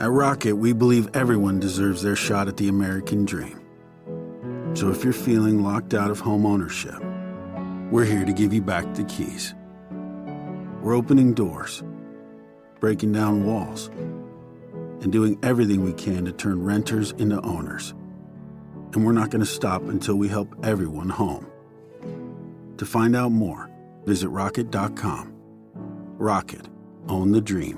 At Rocket, we believe everyone deserves their shot at the American dream. So if you're feeling locked out of home ownership, we're here to give you back the keys. We're opening doors, breaking down walls, and doing everything we can to turn renters into owners. And we're not going to stop until we help everyone home. To find out more, visit rocket.com. Rocket, own the dream.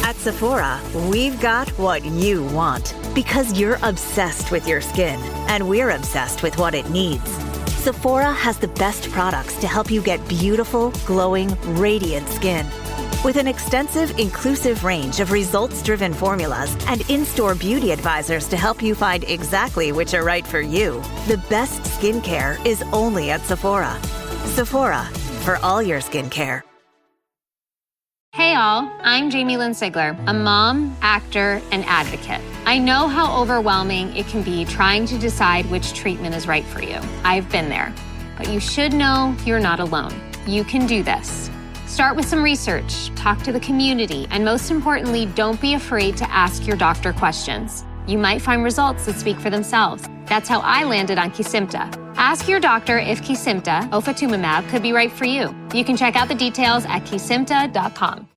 At Sephora, we've got what you want because you're obsessed with your skin and we're obsessed with what it needs. Sephora has the best products to help you get beautiful, glowing, radiant skin. With an extensive, inclusive range of results-driven formulas and in-store beauty advisors to help you find exactly which are right for you, the best skincare is only at Sephora. Sephora, for all your skincare. Hey all, I'm Jamie Lynn Sigler, a mom, actor, and advocate. I know how overwhelming it can be trying to decide which treatment is right for you. I've been there. But you should know you're not alone. You can do this. Start with some research, talk to the community, and most importantly, don't be afraid to ask your doctor questions. You might find results that speak for themselves. That's how I landed on Kesimpta. Ask your doctor if Kesimpta, ofatumumab, could be right for you. You can check out the details at kesimpta.com.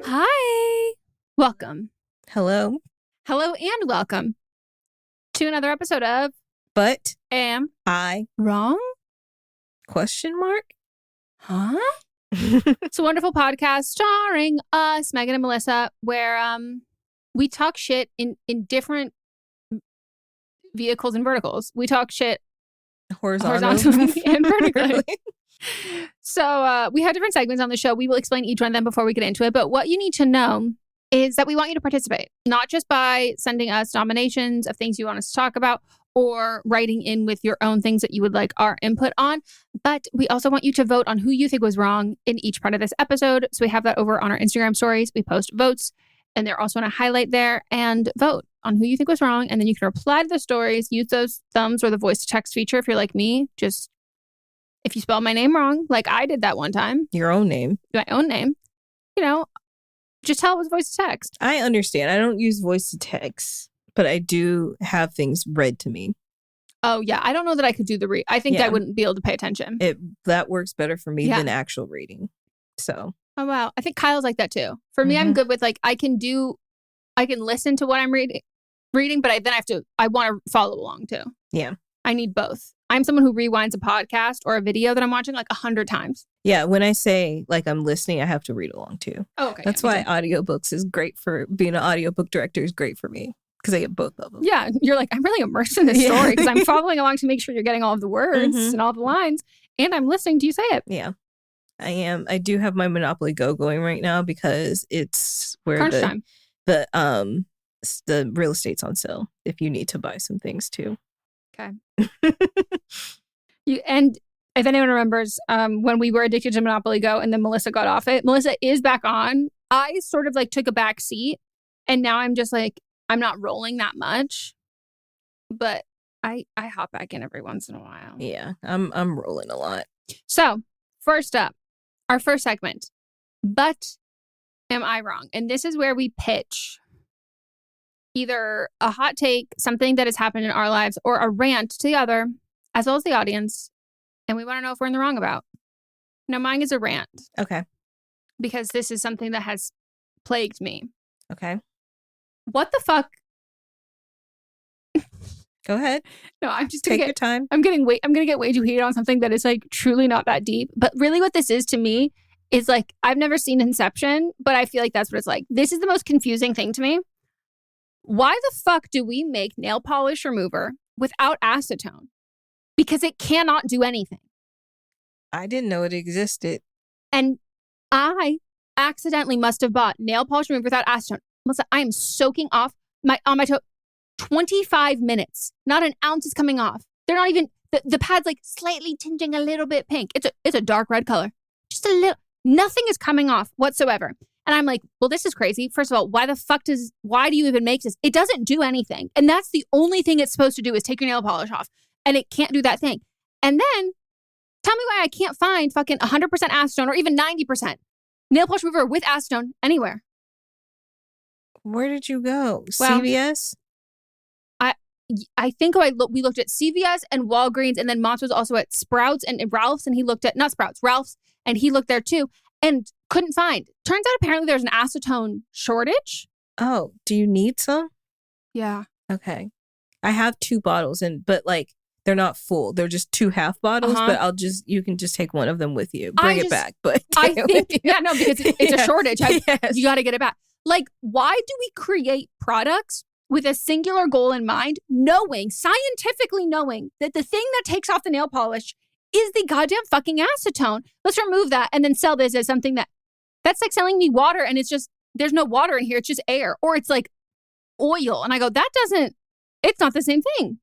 Hi. Welcome. Hello. Hello and welcome to another episode of But Am I Wrong? question mark? Huh? It's a wonderful podcast starring us, Meghan and Melisa, where we talk shit in different vehicles and verticals. We talk shit horizontally and vertically. So we have different segments on the show. We will explain each one of them before we get into it. But what you need to know is that we want you to participate, not just by sending us nominations of things you want us to talk about or writing in with your own things that you would like our input on, but we also want you to vote on who you think was wrong in each part of this episode. So we have that over on our Instagram stories. We post votes, and they're also on a highlight there, and vote on who you think was wrong. And then you can reply to the stories, use those thumbs or the voice to text feature if you're like me. Just if you spell my name wrong, like I did that one time. Your own name. My own name. You know, just tell it was voice to text. I understand. I don't use voice to text, but I do have things read to me. Oh, yeah. I don't know that I could do the read. I think I wouldn't be able to pay attention. That works better for me than actual reading. So. Oh, wow. I think Kyle's like that too. For me, I'm good with like, I can listen to what I'm reading, but I want to follow along too. Yeah. I need both. I'm someone who rewinds a podcast or a video that I'm watching like 100 times. Yeah. When I say like I'm listening, I have to read along too. Oh, okay. That's why audiobooks is great for being an audiobook director is great for me. Because I get both of them. Yeah. You're like, I'm really immersed in this story because I'm following along to make sure you're getting all of the words and all the lines. And I'm listening to you say it. Yeah, I am. I do have my Monopoly Go going right now because it's where the real estate's on sale if you need to buy some things too. Okay. And if anyone remembers when we were addicted to Monopoly Go and then Melisa got off it, Melisa is back on. I sort of like took a back seat and now I'm just like, I'm not rolling that much, but I hop back in every once in a while. Yeah, I'm rolling a lot. So first up, our first segment, But Am I Wrong? And this is where we pitch either a hot take, something that has happened in our lives, or a rant to the other, as well as the audience. And we want to know if we're in the wrong about. Now, mine is a rant. Okay. Because this is something that has plagued me. Okay. What the fuck? Go ahead. No, I'm just take your time. I'm gonna get way too heated on something that is like truly not that deep. But really what this is to me is like, I've never seen Inception, but I feel like that's what it's like. This is the most confusing thing to me. Why the fuck do we make nail polish remover without acetone? Because it cannot do anything. I didn't know it existed. And I accidentally must have bought nail polish remover without acetone. Melissa, I am soaking off on my toe 25 minutes. Not an ounce is coming off. They're not even, the pad's like slightly tinging a little bit pink. It's a dark red color. Just a little, nothing is coming off whatsoever. And And I'm like, well, this is crazy. First of all, why do you even make this? It doesn't do anything. And that's the only thing it's supposed to do is take your nail polish off. And it can't do that thing. And then tell me why I can't find fucking 100% acetone or even 90% nail polish remover with acetone anywhere. Where did you go? Well, CVS? I think we looked at CVS and Walgreens, and then Mott's was also at Sprouts and Ralph's, and he looked at, not Sprouts, Ralph's, and he looked there too, and couldn't find. Turns out apparently there's an acetone shortage. Oh, do you need some? Yeah. Okay. I have 2 bottles, but like they're not full. They're just 2 half bottles, but you can just take one of them with you. Bring it back. But I think, because it's a shortage. You got to get it back. Like, why do we create products with a singular goal in mind, scientifically knowing that the thing that takes off the nail polish is the goddamn fucking acetone? Let's remove that and then sell this as something that's like selling me water, and it's just, there's no water in here. It's just air, or it's like oil. And I go, it's not the same thing.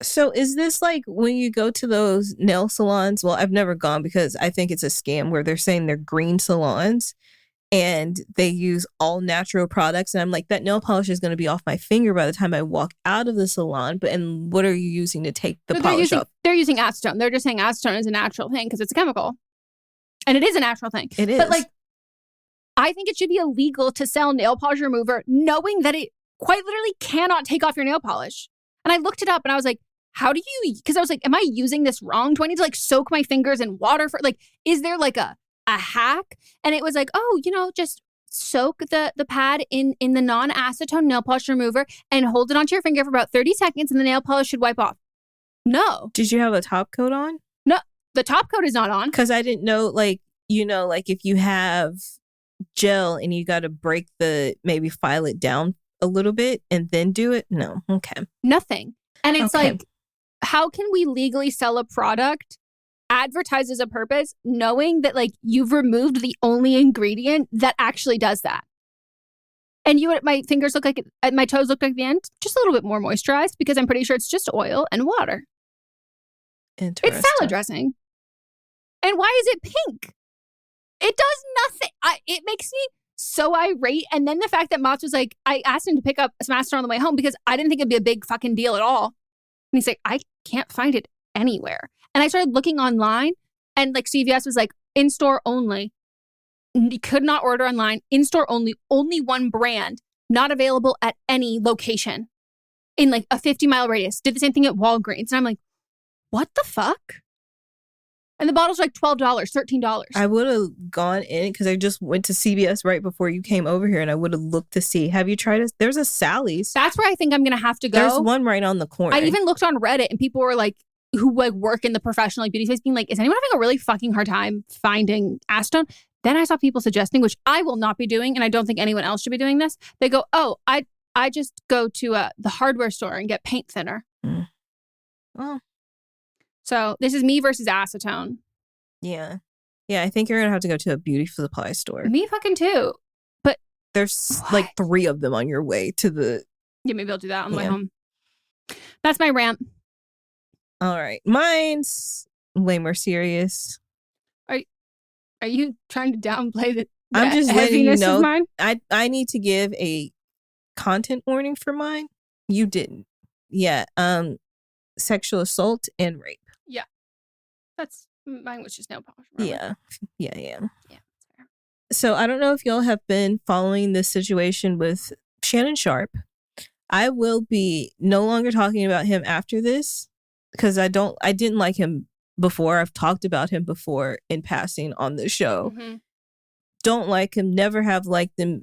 So is this like when you go to those nail salons? Well, I've never gone because I think it's a scam where they're saying they're green salons and they use all natural products. And I'm like, that nail polish is going to be off my finger by the time I walk out of the salon. And what are you using to take the polish off? They're using acetone. They're just saying acetone is a natural thing because it's a chemical. And it is a natural thing. It is. But like, I think it should be illegal to sell nail polish remover knowing that it quite literally cannot take off your nail polish. And I looked it up and I was like, because I was like, am I using this wrong? Do I need to like soak my fingers in water for, like, is there like a hack? And it was like, just soak the pad in the non-acetone nail polish remover and hold it onto your finger for about 30 seconds and the nail polish should wipe off. No. Did you have a top coat on? No, the top coat is not on. Because I didn't know, like if you have gel and you got to maybe file it down a little bit and then do it. No. Okay. Nothing. And it's like, how can we legally sell a product, advertise as a purpose, knowing that like you've removed the only ingredient that actually does that? And my fingers look like, my toes look like the end, just a little bit more moisturized because I'm pretty sure it's just oil and water. Interesting. It's salad dressing. And why is it pink? It does nothing. It makes me so irate. And then the fact that Mott's was like, I asked him to pick up some acetone on the way home because I didn't think it'd be a big fucking deal at all. And he's like, I can't find it anywhere. And I started looking online and like CVS was like, in-store only. You could not order online. In-store only one brand, not available at any location in like a 50-mile radius. Did the same thing at Walgreens. And I'm like, what the fuck? And the bottles are like $12, $13. I would have gone in because I just went to CVS right before you came over here and I would have looked to see. Have you tried it? There's a Sally's. That's where I think I'm going to have to go. There's one right on the corner. I even looked on Reddit and people were like, who like work in the professional beauty space being like, is anyone having a really fucking hard time finding acetone? Then I saw people suggesting, which I will not be doing, and I don't think anyone else should be doing this. They go, oh, I just go to the hardware store and get paint thinner. Well. So this is me versus acetone. Yeah. Yeah, I think you're going to have to go to a beauty supply store. Me fucking too. But there's like 3 of them on your way to the... Yeah, maybe I'll do that on the way home. That's my rant. All right. Mine's way more serious. Are you trying to downplay the I'm just letting you know. Of mine? I need to give a content warning for mine. You didn't. Yeah. Sexual assault and rape. Yeah. Mine was just nail polish. Yeah. Yeah. So I don't know if y'all have been following this situation with Shannon Sharp. I will be no longer talking about him after this because I didn't like him before. I've talked about him before in passing on the show. Mm-hmm. Don't like him, never have liked him,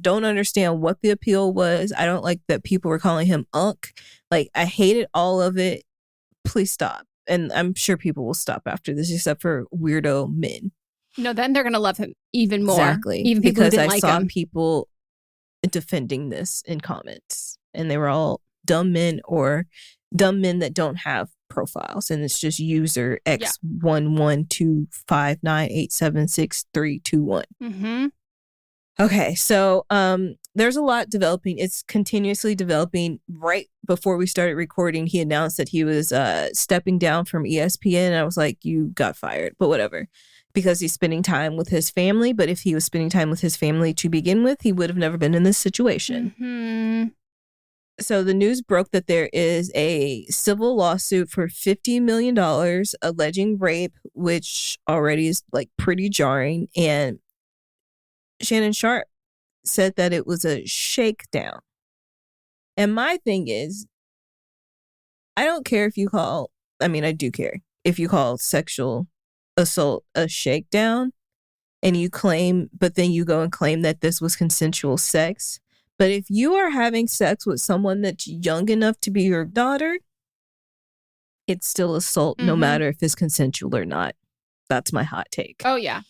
don't understand what the appeal was. I don't like that people were calling him Unk. Like, I hated all of it. Please stop. And I'm sure people will stop after this, except for weirdo men. No, then they're going to love him even more. Exactly. Even people who didn't like him. I saw people defending this in comments, and they were all dumb men or dumb men that don't have profiles, and it's just user X1125987631. Mm-hmm. Okay, so there's a lot developing. It's continuously developing. Right before we started recording, he announced that he was stepping down from ESPN. And I was like, you got fired, but whatever. because he's spending time with his family. But if he was spending time with his family to begin with, he would have never been in this situation. Mm-hmm. So the news broke that there is a civil lawsuit for $50 million alleging rape, which already is like pretty jarring. And Shannon Sharpe said that it was a shakedown. And my thing is, I don't care if you call, I mean, I do care if you call sexual assault a shakedown and you claim, but then you go and claim that this was consensual sex. But if you are having sex with someone that's young enough to be your daughter, it's still assault, no matter if it's consensual or not. That's my hot take. Oh, yeah.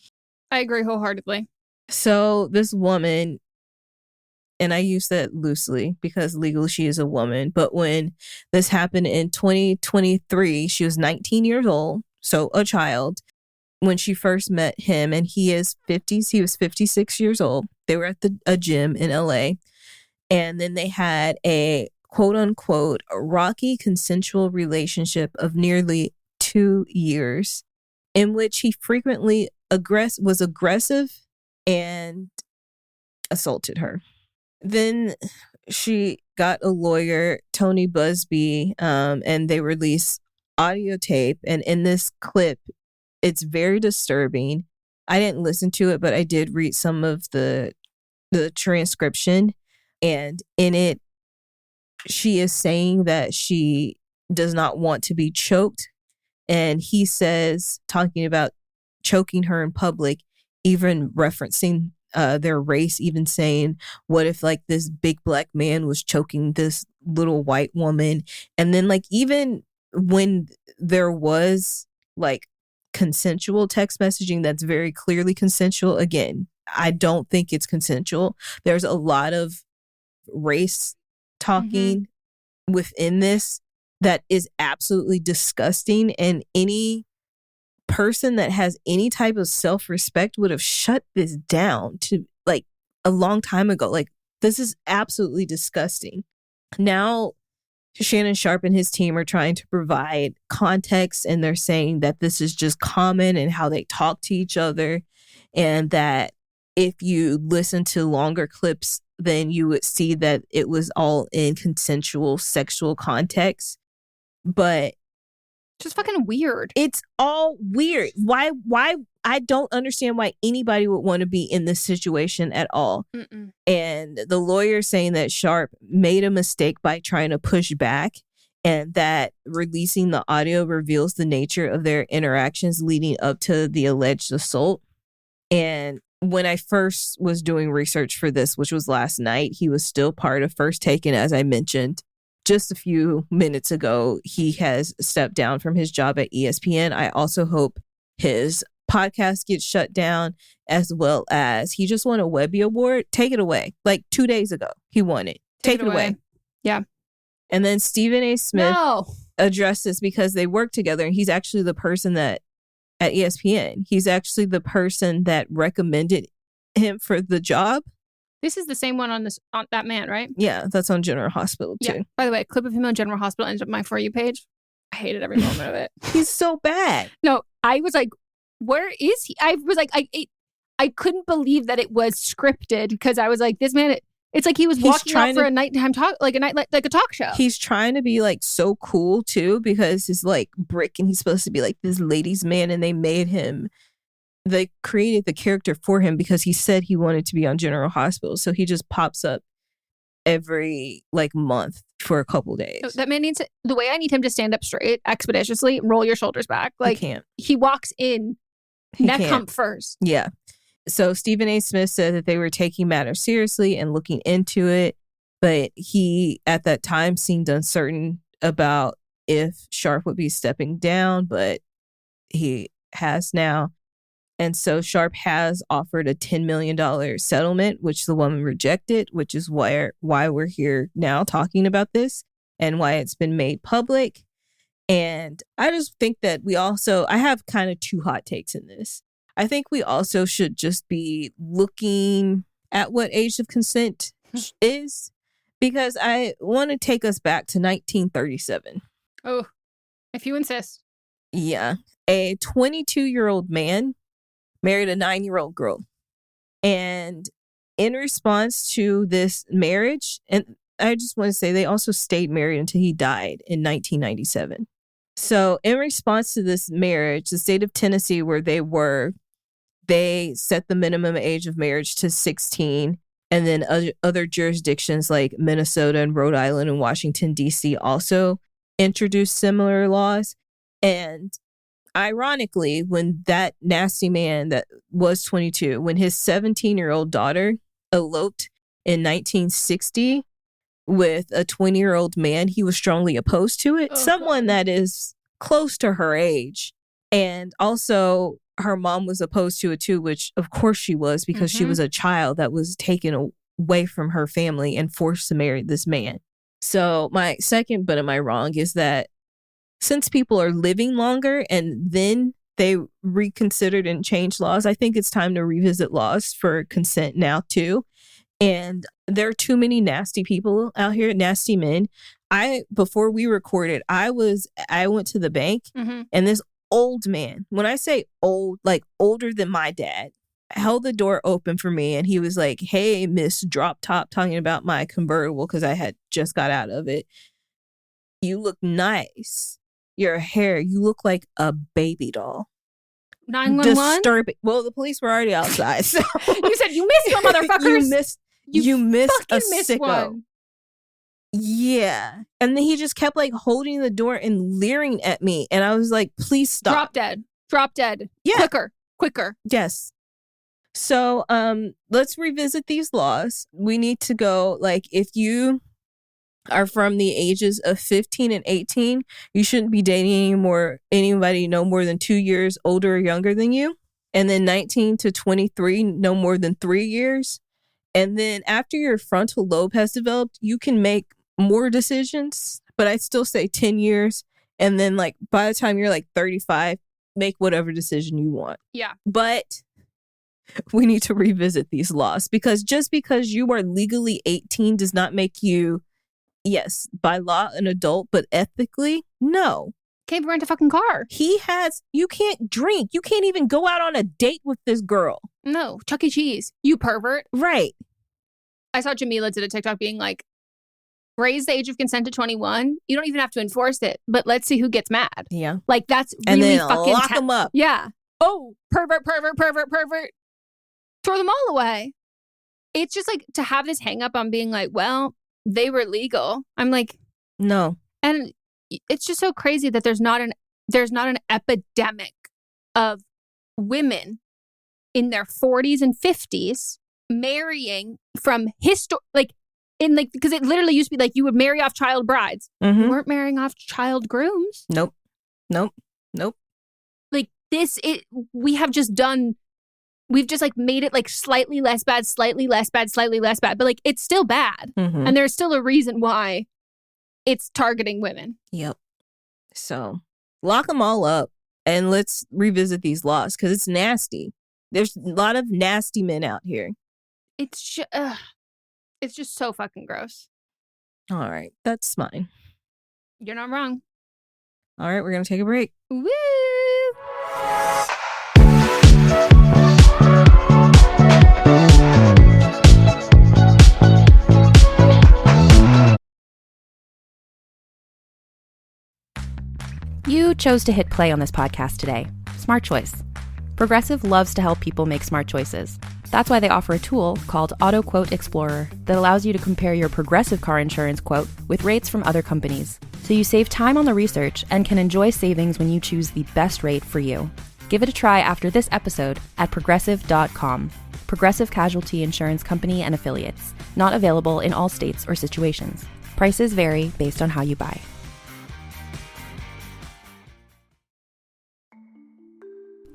I agree wholeheartedly. So this woman, and I use that loosely because legally she is a woman, but when this happened in 2023, she was 19 years old, so a child, when she first met him, and he was 56 years old. They were at a gym in LA. And then they had a quote unquote rocky consensual relationship of nearly 2 years in which he frequently was aggressive and assaulted her. Then she got a lawyer, Tony Busby, and they released audio tape. And in this clip, it's very disturbing. I didn't listen to it, but I did read some of the transcription. And in it, she is saying that she does not want to be choked. And he says, talking about choking her in public, even referencing their race, even saying, what if like this big black man was choking this little white woman? And then like even when there was like consensual text messaging that's very clearly consensual, again, I don't think it's consensual. There's a lot of race talking within this that is absolutely disgusting, and any person that has any type of self-respect would have shut this down to like a long time ago. Like, this is absolutely disgusting. Now Shannon Sharpe and his team are trying to provide context, and they're saying that this is just common in how they talk to each other, and that if you listen to longer clips, then you would see that it was all in consensual sexual context. But just fucking weird. It's all weird. Why I don't understand why anybody would want to be in this situation at all. Mm-mm. And the lawyer saying that Sharpe made a mistake by trying to push back, and that releasing the audio reveals the nature of their interactions leading up to the alleged assault. And when I first was doing research for this, which was last night, he was still part of First Take. And as I mentioned just a few minutes ago, he has stepped down from his job at ESPN. I also hope his podcast gets shut down, as well as he just won a Webby Award. Take it away. Like 2 days ago, he won it. Take it away. Yeah. And then Stephen A. Smith addressed this because they work together, and he's actually the person that at ESPN, he's actually the person that recommended him for the job. This is the same one on that man, right? Yeah, that's on General Hospital too. Yeah. By the way, a clip of him on General Hospital ends up on my For You page. I hated every moment of it. He's so bad. No, I was like, where is he? I was like, I couldn't believe that it was scripted, because I was like, this man, it's like he was walking out for a nighttime talk, like a talk show. He's trying to be like so cool too, because he's like Brick, and he's supposed to be like this ladies' man, and they created the character for him because he said he wanted to be on General Hospital. So he just pops up every like month for a couple days. So that man needs the way I need him to stand up straight, expeditiously, roll your shoulders back. Like, he walks in neck hump first. Yeah. So Stephen A. Smith said that they were taking matters seriously and looking into it, but he at that time seemed uncertain about if Sharpe would be stepping down, but he has now. And so Sharpe has offered a $10 million settlement, which the woman rejected, which is why we're here now talking about this and why it's been made public. And I just think that I have kind of two hot takes in this. I think we also should just be looking at what age of consent is, because I want to take us back to 1937. Oh, if you insist. Yeah. A 22-year-old man married a 9-year-old girl. And in response to this marriage, and I just want to say they also stayed married until he died in 1997. So in response to this marriage, the state of Tennessee, where they set the minimum age of marriage to 16. And then other jurisdictions like Minnesota and Rhode Island and Washington, D.C. also introduced similar laws. And ironically, when that nasty man that was 22, when his 17-year-old daughter eloped in 1960 with a 20-year-old man, he was strongly opposed to it. Someone that is close to her age. And also her mom was opposed to it too, which of course she was, because she was a child that was taken away from her family and forced to marry this man. So my second but am I wrong is that since people are living longer and then they reconsidered and changed laws, I think it's time to revisit laws for consent now too. And there are too many nasty people out here, nasty men. Before we recorded, I went to the bank and this old man, when I say old, like older than my dad, held the door open for me. And he was like, "Hey, Miss Drop Top," talking about my convertible because I had just got out of it. "You look nice. Your hair, you look like a baby doll." 911? Disturbing. Well, the police were already outside. So. You said you missed one, motherfuckers. You missed a missed sicko. one. Yeah. And then he just kept like holding the door and leering at me. And I was like, please stop. Drop dead. Yeah. Quicker. Yes. So let's revisit these laws. We need to go, like, if you are from the ages of 15 and 18, you shouldn't be dating anybody no more than 2 years older or younger than you. And then 19 to 23, no more than 3 years. And then after your frontal lobe has developed, you can make more decisions, but I'd still say 10 years. And then like by the time you're like 35, make whatever decision you want. Yeah. But we need to revisit these laws, because just because you are legally 18 does not make you, yes, by law, an adult, but ethically, no. Can't rent a fucking car. You can't drink. You can't even go out on a date with this girl. No, Chuck E. Cheese. You pervert. Right. I saw Jamila did a TikTok being like, raise the age of consent to 21. You don't even have to enforce it, but let's see who gets mad. Yeah. Like that's really and then fucking lock them up. Yeah. Oh, pervert. Throw them all away. It's just like to have this hang up on being like, well, they were legal. I'm like, no. And it's just so crazy that there's not an epidemic of women in their 40s and 50s marrying from because it literally used to be like you would marry off child brides. Mm-hmm. You weren't marrying off child grooms. Nope. Like we've just like made it like slightly less bad, but like it's still bad. Mm-hmm. And there's still a reason why it's targeting women. Yep. So lock them all up and let's revisit these laws, because it's nasty. There's a lot of nasty men out here. It's just so fucking gross. All right. That's fine. You're not wrong. All right. We're going to take a break. Woo! You chose to hit play on this podcast today. Smart choice. Progressive loves to help people make smart choices. That's why they offer a tool called Auto Quote Explorer that allows you to compare your Progressive car insurance quote with rates from other companies. So you save time on the research and can enjoy savings when you choose the best rate for you. Give it a try after this episode at progressive.com. Progressive Casualty Insurance Company and Affiliates. Not available in all states or situations. Prices vary based on how you buy.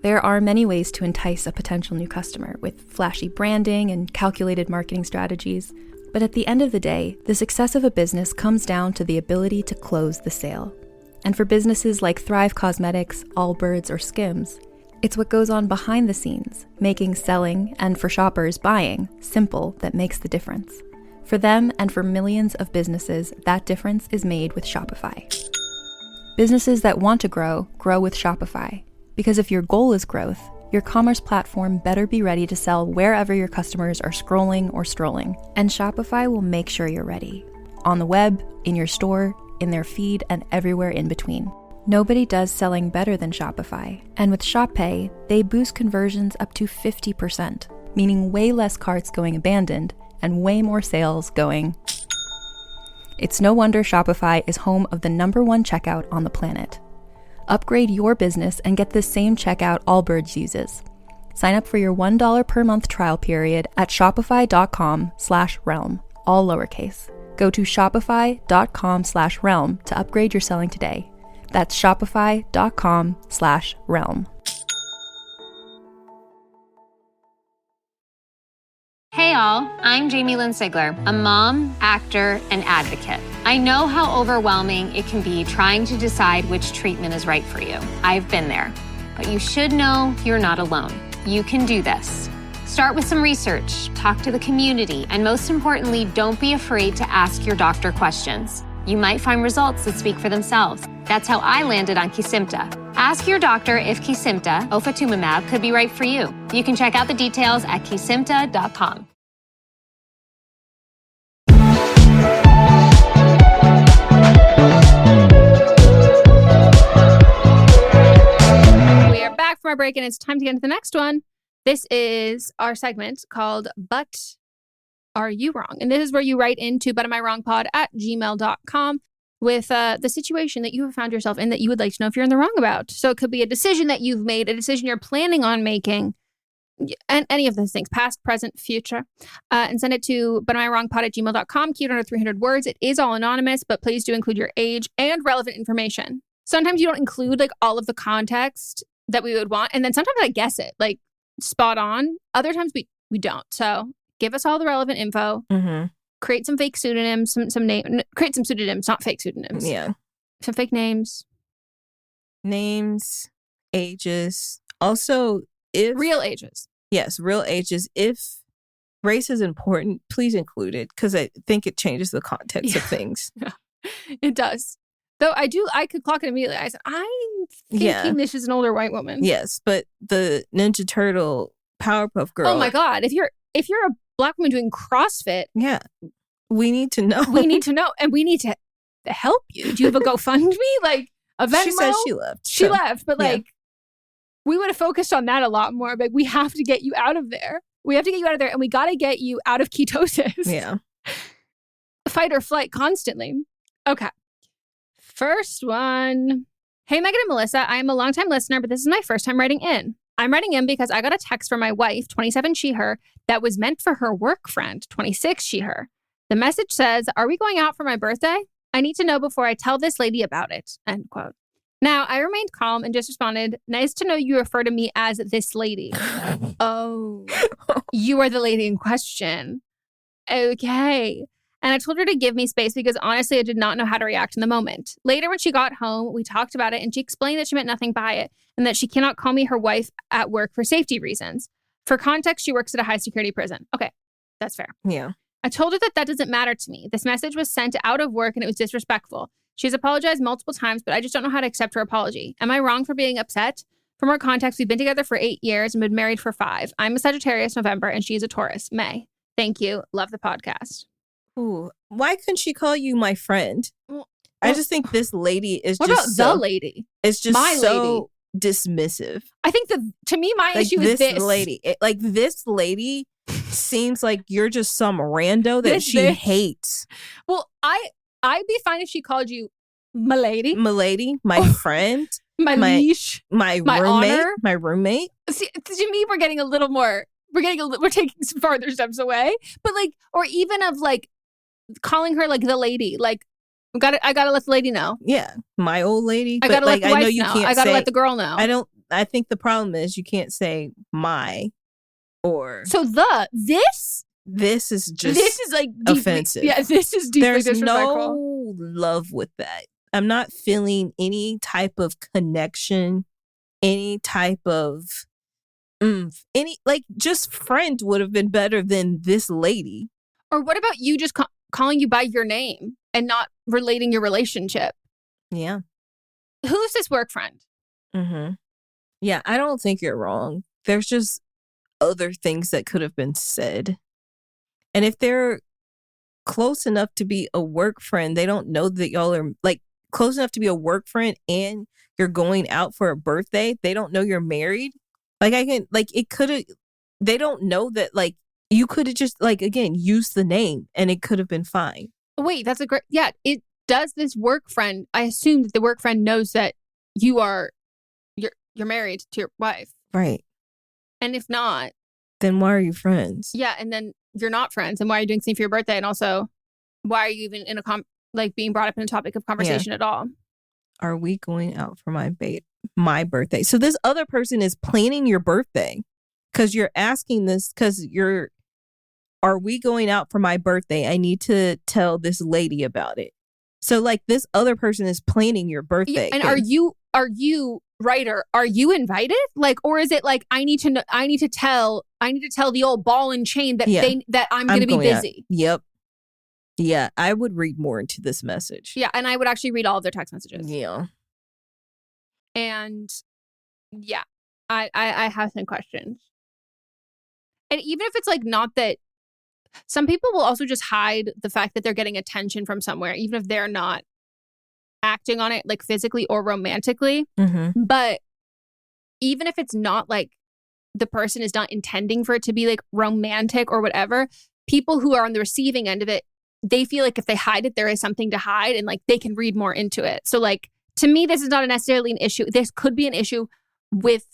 There are many ways to entice a potential new customer with flashy branding and calculated marketing strategies. But at the end of the day, the success of a business comes down to the ability to close the sale. And for businesses like Thrive Cosmetics, Allbirds, or Skims, it's what goes on behind the scenes, making selling, and for shoppers, buying, simple, that makes the difference. For them and for millions of businesses, that difference is made with Shopify. Businesses that want to grow, grow with Shopify. Because if your goal is growth, your commerce platform better be ready to sell wherever your customers are scrolling or strolling. And Shopify will make sure you're ready. On the web, in your store, in their feed, and everywhere in between. Nobody does selling better than Shopify. And with Shop Pay, they boost conversions up to 50%, meaning way less carts going abandoned and way more sales going. It's no wonder Shopify is home of the #1 checkout on the planet. Upgrade your business and get the same checkout Allbirds uses. Sign up for your $1 per month trial period at shopify.com/realm, all lowercase. Go to shopify.com/realm to upgrade your selling today. That's shopify.com/realm. Hey all, I'm Jamie Lynn Sigler, a mom, actor, and advocate. I know how overwhelming it can be trying to decide which treatment is right for you. I've been there. But you should know you're not alone. You can do this. Start with some research, talk to the community, and most importantly, don't be afraid to ask your doctor questions. You might find results that speak for themselves. That's how I landed on Kesimpta. Ask your doctor if Kesimpta, ofatumumab, could be right for you. You can check out the details at kesimpta.com. We are back from our break, and it's time to get into the next one. This is our segment called But Are You Wrong? And this is where you write into butamiwrongpod@gmail.com with the situation that you have found yourself in that you would like to know if you're in the wrong about. So it could be a decision that you've made, a decision you're planning on making, and any of those things, past, present, future. And send it to butamiwrongpod@gmail.com. Keep it under 300 words. It is all anonymous, but please do include your age and relevant information. Sometimes you don't include like all of the context that we would want. And then sometimes I guess it like spot on. Other times we don't. So give us all the relevant info. Mm-hmm. Create some fake pseudonyms, create some pseudonyms, not fake pseudonyms. Yeah. Some fake names. Names, ages. Also, if... Real ages. Yes, real ages. If race is important, please include it because I think it changes the context of things. Yeah, it does. Though I could clock it immediately. I said, I'm thinking this is an older white woman. Yes, but the Ninja Turtle Powerpuff Girl. Oh my God. If you're a Black woman doing CrossFit. Yeah. We need to know. We need to know. And we need to help you. Do you have a GoFundMe? Like a Venmo? She said she left. She left. But like, we would have focused on that a lot more. Like, we have to get you out of there. We have to get you out of there. And we got to get you out of ketosis. Yeah. Fight or flight constantly. Okay. First one. Hey, Meghan and Melissa. I am a longtime listener, but this is my first time writing in. I'm writing in because I got a text from my wife, 27 she, her, that was meant for her work friend, 26 she, her. The message says, "Are we going out for my birthday? I need to know before I tell this lady about it." End quote. Now, I remained calm and just responded, "Nice to know you refer to me as this lady." Oh, you are the lady in question. Okay. And I told her to give me space because honestly, I did not know how to react in the moment. Later, when she got home, we talked about it and she explained that she meant nothing by it and that she cannot call me her wife at work for safety reasons. For context, she works at a high security prison. Okay, that's fair. Yeah. I told her that doesn't matter to me. This message was sent out of work and it was disrespectful. She's apologized multiple times, but I just don't know how to accept her apology. Am I wrong for being upset? For more context, we've been together for 8 years and been married for 5. I'm a Sagittarius November and she's a Taurus May. Thank you. Love the podcast. Ooh, why couldn't she call you my friend? I just think this lady is what just about the lady? It's just my so dismissive. I think to me, my issue is this lady. This lady seems like you're just some rando that she hates. Well, I'd be fine if she called you my lady, my friend, my leash, my roommate. See, to me, we're getting a little more. We're taking some farther steps away, but like, or even of like calling her like the lady, like I gotta let the lady know. Yeah, my old lady. I gotta let the wife know. I gotta let the girl know. I think the problem is you can't say my or so this is like deeply, offensive. Yeah, this is deeply disrespectful. No love with that. I'm not feeling any type of connection, any type of just friend would have been better than this lady. Or what about you just calling you by your name and not relating your relationship? Yeah. Who's this work friend? Mm-hmm. Yeah, I don't think you're wrong. there's just other things that could have been said. And if they're close enough to be a work friend, they don't know that y'all are like close enough to be a work friend and you're going out for a birthday. They don't know you're married. Like it could have, they don't know that like you could have just like, again, used the name and it could have been fine. Wait, that's a great, yeah. It does this work friend. I assume that the work friend knows that you're married to your wife. Right. And if not, then why are you friends? Yeah. And then you're not friends. And why are you doing something for your birthday? And also, why are you even in being brought up in a topic of conversation at all? Are we going out for my birthday? So this other person is planning your birthday because you're asking this because are we going out for my birthday? I need to tell this lady about it. So like this other person is planning your birthday. Yeah, and are you writer? Are you invited? Like, or is it like I need to tell the old ball and chain that I'm going to be busy. Out. Yep. Yeah, I would read more into this message. Yeah, and I would actually read all of their text messages. Yeah. And yeah, I have some questions. And even if it's like not that, some people will also just hide the fact that they're getting attention from somewhere, even if they're not acting on it like physically or romantically. Mm-hmm. But even if it's not like the person is not intending for it to be like romantic or whatever, people who are on the receiving end of it, they feel like if they hide it, there is something to hide and like they can read more into it. So like, to me, this is not necessarily an issue. This could be an issue with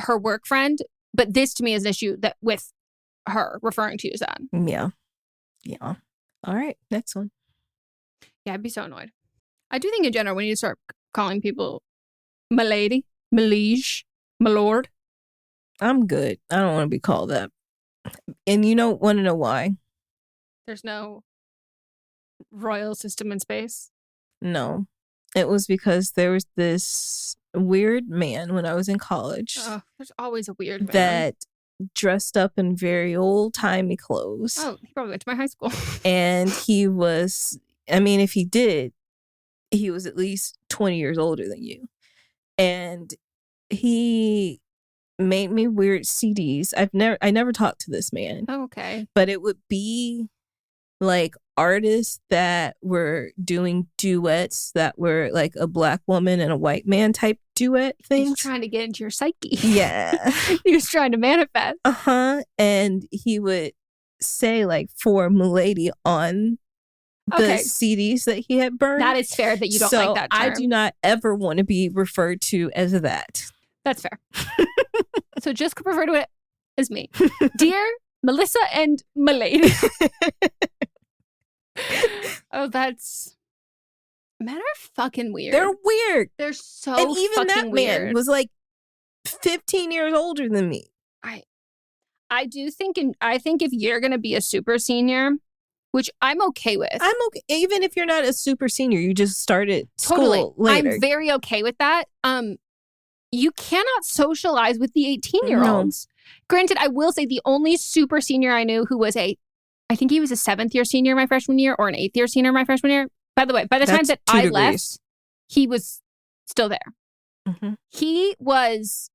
her work friend, but this to me is an issue that with her referring to you as that. Yeah. Yeah. All right. Next one. Yeah, I'd be so annoyed. I do think in general, we need to start calling people my lady, my liege, my lord. I'm good. I don't want to be called that. And you don't want to know why? There's no royal system in space? No. It was because there was this weird man when I was in college. Oh, there's always a weird man. That dressed up in very old-timey clothes. Oh, he probably went to my high school. And he was, I mean, if he did, he was at least 20 years older than you. And he made me weird CDs. I never talked to this man. Oh, okay. But it would be like artists that were doing duets that were like a black woman and a white man type duet things. He's trying to get into your psyche. Yeah. He was trying to manifest. And he would say like for Milady on the CDs that he had burned. That is fair that you don't like that term. I do not ever want to be referred to as that. That's fair. So just refer to it as me. Dear Melissa and Milady. Oh, that's... Men are fucking weird. They're weird. They're so and even that weird. Man was like 15 years older than me. I do think, I think if you're going to be a super senior, which I'm okay with. I'm okay. Even if you're not a super senior, you just started school later. I'm very okay with that. You cannot socialize with the 18-year-olds. No. Granted, I will say the only super senior I knew who was I think he was a 7th-year senior my freshman year or an 8th-year senior my freshman year. By the way, by the time that I left, he was still there. Mm-hmm. He was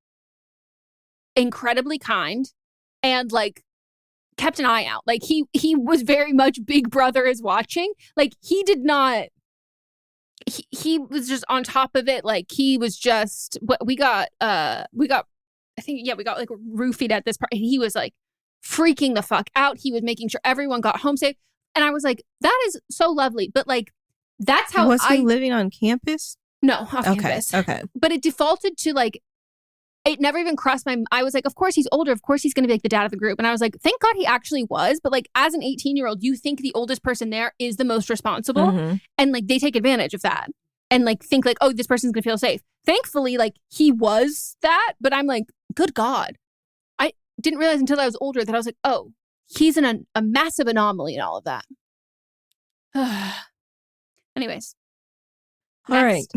incredibly kind and like kept an eye out. Like he was very much Big Brother is watching. Like he did not. He was just on top of it. Like he was just what we got like roofied at this part. And he was like freaking the fuck out. He was making sure everyone got home safe. And I was like, that is so lovely. But like, that's how was he living on campus? No, off campus. Okay. But it defaulted to like, it never even crossed my mind. I was like, of course he's older. Of course he's going to be like the dad of the group. And I was like, thank God he actually was. But like as an 18-year-old, you think the oldest person there is the most responsible. Mm-hmm. And like they take advantage of that and like think like, oh, this person's going to feel safe. Thankfully, like he was that. But I'm like, good God. I didn't realize until I was older that I was like, oh, he's a massive anomaly in all of that. Anyways. All right.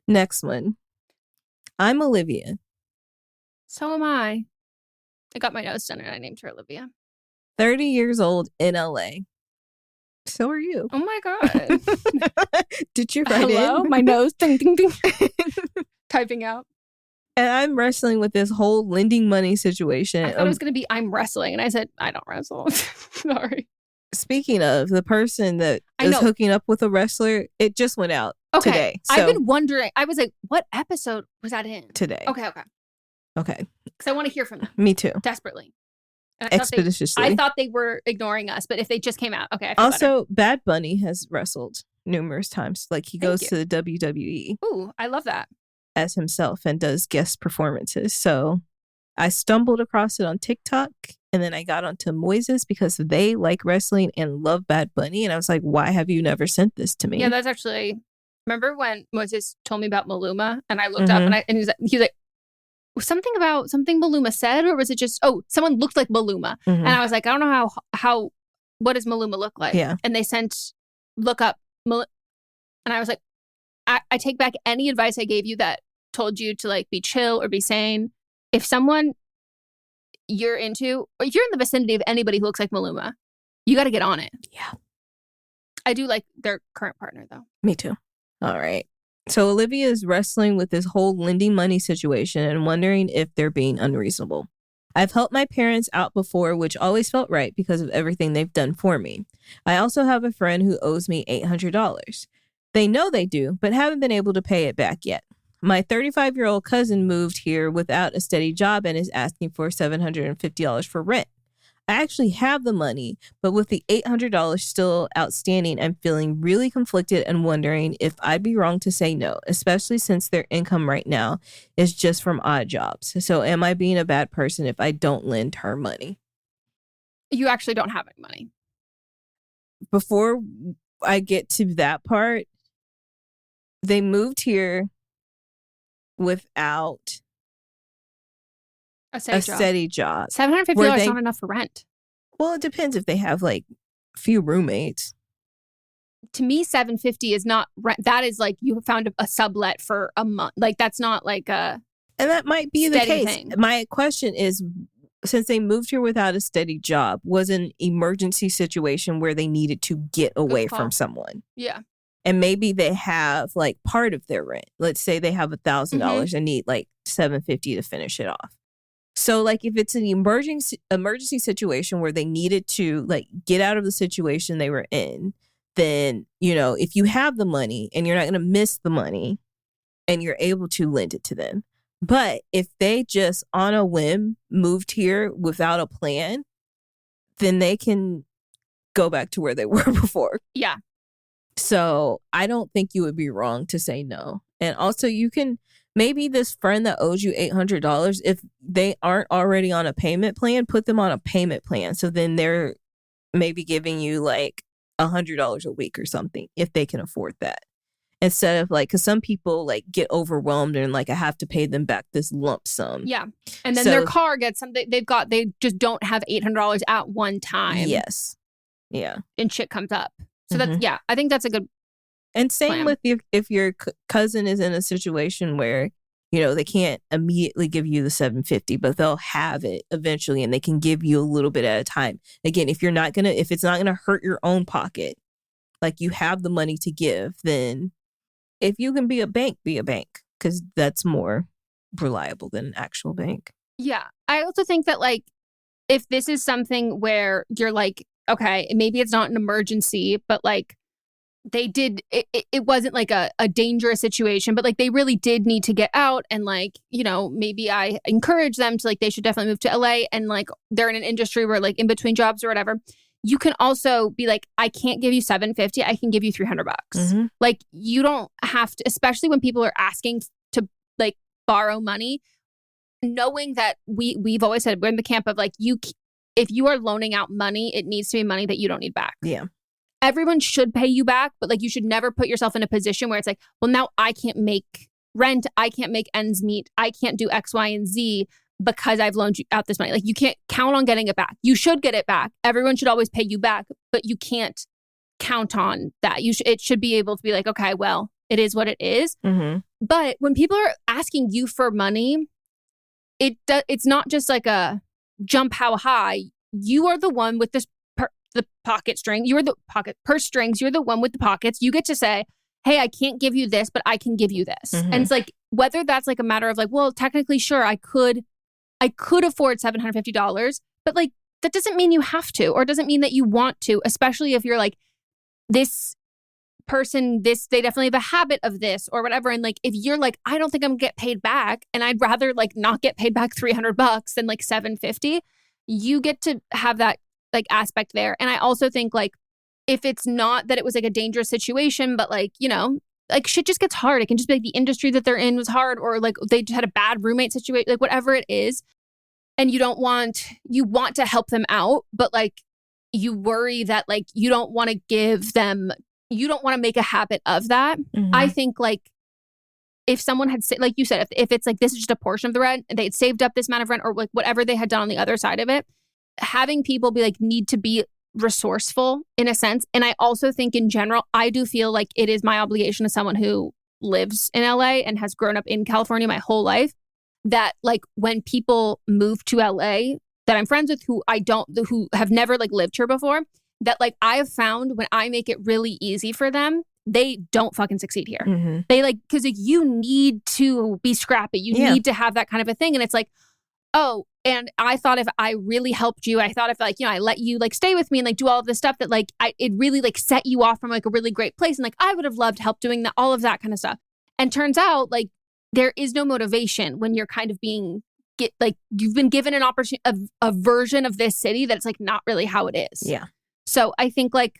Next one. I'm Olivia. So am I. I got my nose done and I named her Olivia. 30 years old in LA. So are you. Oh my God. Did you write in? My nose. Ding, ding, ding. Typing out. And I'm wrestling with this whole lending money situation. I thought it was going to be I'm wrestling. And I said, I don't wrestle. Sorry. Speaking of, the person that is hooking up with a wrestler, it just went out today. So, I've been wondering. I was like, what episode was that in? Today. Okay. Because I want to hear from them. Me too. Desperately. And Expeditiously. I thought they were ignoring us, but if they just came out, okay. I feel also, Bad Bunny has wrestled numerous times. Like he goes to the WWE. Ooh, I love that. As himself and does guest performances. So I stumbled across it on TikTok and then I got onto Moises because they like wrestling and love Bad Bunny. And I was like, why have you never sent this to me? Yeah, that's actually, remember when Moises told me about Maluma and I looked up and he was like, something about something Maluma said, or was it just, someone looked like Maluma. And I was like, I don't know how, what does Maluma look like? Yeah. And they look up Maluma. And I was like, I take back any advice I gave you that told you to like be chill or be sane. If someone you're into, or you're in the vicinity of anybody who looks like Maluma, you got to get on it. Yeah. I do like their current partner though. Me too. All right. So Olivia is wrestling with this whole lending money situation and wondering if they're being unreasonable. I've helped my parents out before, which always felt right because of everything they've done for me. I also have a friend who owes me $800. They know they do, but haven't been able to pay it back yet. My 35-year-old cousin moved here without a steady job and is asking for $750 for rent. I actually have the money, but with the $800 still outstanding, I'm feeling really conflicted and wondering if I'd be wrong to say no, especially since their income right now is just from odd jobs. So am I being a bad person if I don't lend her money? You actually don't have any money. Before I get to that part, they moved here without a steady job. $750 is not enough for rent. Well, it depends if they have like few roommates. To me, $750 is not rent. That is like you found a sublet for a month. Like that's not like a and that might be the case. Thing. My question is, since they moved here without a steady job, was an emergency situation where they needed to get away from someone. Yeah. And maybe they have like part of their rent. Let's say they have $1,000 and need like $750 to finish it off. So like if it's an emergency situation where they needed to like get out of the situation they were in, then, you know, if you have the money and you're not going to miss the money and you're able to lend it to them. But if they just on a whim moved here without a plan, then they can go back to where they were before. Yeah. So I don't think you would be wrong to say no. And also you can, maybe this friend that owes you $800, if they aren't already on a payment plan, put them on a payment plan. So then they're maybe giving you like $100 a week or something if they can afford that. Instead of like, because some people like get overwhelmed and like I have to pay them back this lump sum. Yeah. And then their car gets something they just don't have $800 at one time. Yes. Yeah. And shit comes up. So that's, yeah, I think that's a good And same plan. with if your cousin is in a situation where, you know, they can't immediately give you the $750, but they'll have it eventually and they can give you a little bit at a time. Again, if it's not going to hurt your own pocket, like you have the money to give, then if you can be a bank, because that's more reliable than an actual bank. Yeah. I also think that like, if this is something where you're like, okay, maybe it's not an emergency, but like they did, it wasn't like a dangerous situation, but like they really did need to get out. And like, you know, maybe I encourage them to like, they should definitely move to LA and like they're in an industry where like in between jobs or whatever. You can also be like, I can't give you $750. I can give you $300. Mm-hmm. Like you don't have to, especially when people are asking to like borrow money, knowing that we've always said we're in the camp of like, if you are loaning out money, it needs to be money that you don't need back. Yeah. Everyone should pay you back, but like you should never put yourself in a position where it's like, well, now I can't make rent. I can't make ends meet. I can't do X, Y, and Z because I've loaned you out this money. Like you can't count on getting it back. You should get it back. Everyone should always pay you back, but you can't count on that. It should be able to be like, okay, well, it is what it is. Mm-hmm. But when people are asking you for money, it's not just like a jump how high. You are the one with the pocket string. You are the purse strings. You're the one with the pockets. You get to say, hey, I can't give you this, but I can give you this. Mm-hmm. And it's like, whether that's like a matter of like, well, technically, sure, I could afford $750, but like, that doesn't mean you have to, or doesn't mean that you want to, especially if you're like, this person, they definitely have a habit of this or whatever. And like, if you're like, I don't think I'm gonna get paid back, and I'd rather like not get paid back $300 than like $750, you get to have that like aspect there. And I also think like, if it's not that it was like a dangerous situation, but like, you know, like shit just gets hard. It can just be like the industry that they're in was hard, or like they just had a bad roommate situation, like whatever it is. And you want to help them out, but like you worry that like you don't want to make a habit of that. Mm-hmm. I think like if someone had, like you said, if it's like this is just a portion of the rent and they had saved up this amount of rent, or like whatever they had done on the other side of it, having people be like, need to be resourceful in a sense. And I also think in general, I do feel like it is my obligation as someone who lives in LA and has grown up in California my whole life, that like when people move to LA that I'm friends with who have never like lived here before, that like I have found when I make it really easy for them, they don't fucking succeed here. Mm-hmm. They like, because like, you need to be scrappy. You need to have that kind of a thing. And it's like, oh, and I thought if I really helped you, I thought if like, you know, I let you like stay with me and like do all of this stuff that like, it really like set you off from like a really great place. And like, I would have loved help doing that, all of that kind of stuff. And turns out like, there is no motivation when you're kind of you've been given an opportunity, a version of this city that's like not really how it is. Yeah. So I think like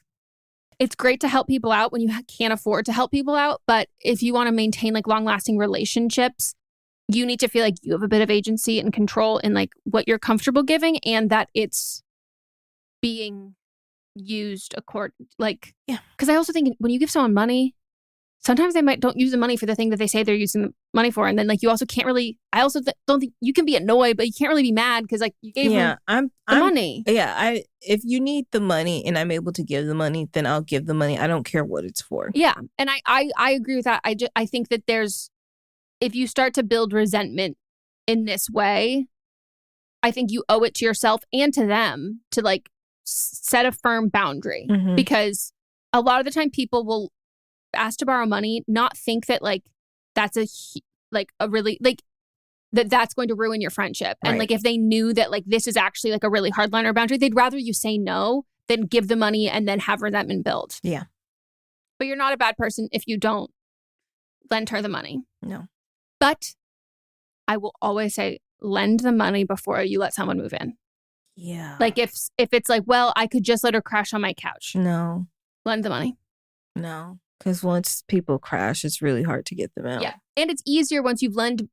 it's great to help people out when you can't afford to help people out. But if you want to maintain like long lasting relationships, you need to feel like you have a bit of agency and control in like what you're comfortable giving, and that it's being used like, yeah. Because I also think when you give someone money, sometimes they don't use the money for the thing that they say they're using the money for. And then like you also can't really, I also don't think you can be annoyed, but you can't really be mad because like you gave them the money. Yeah. If you need the money and I'm able to give the money, then I'll give the money. I don't care what it's for. Yeah. And I agree with that. I think that if you start to build resentment in this way, I think you owe it to yourself and to them to like set a firm boundary. Mm-hmm. Because a lot of the time people will asked to borrow money, not think that like that's that's going to ruin your friendship. Right. And like if they knew that like this is actually like a really hard line or boundary, they'd rather you say no than give the money and then have resentment build. Yeah. But you're not a bad person if you don't lend her the money. No. But I will always say lend the money before you let someone move in. Yeah. Like if it's like, well, I could just let her crash on my couch. No. Lend the money. No. Because once people crash, it's really hard to get them out. Yeah. And it's easier once you've loaned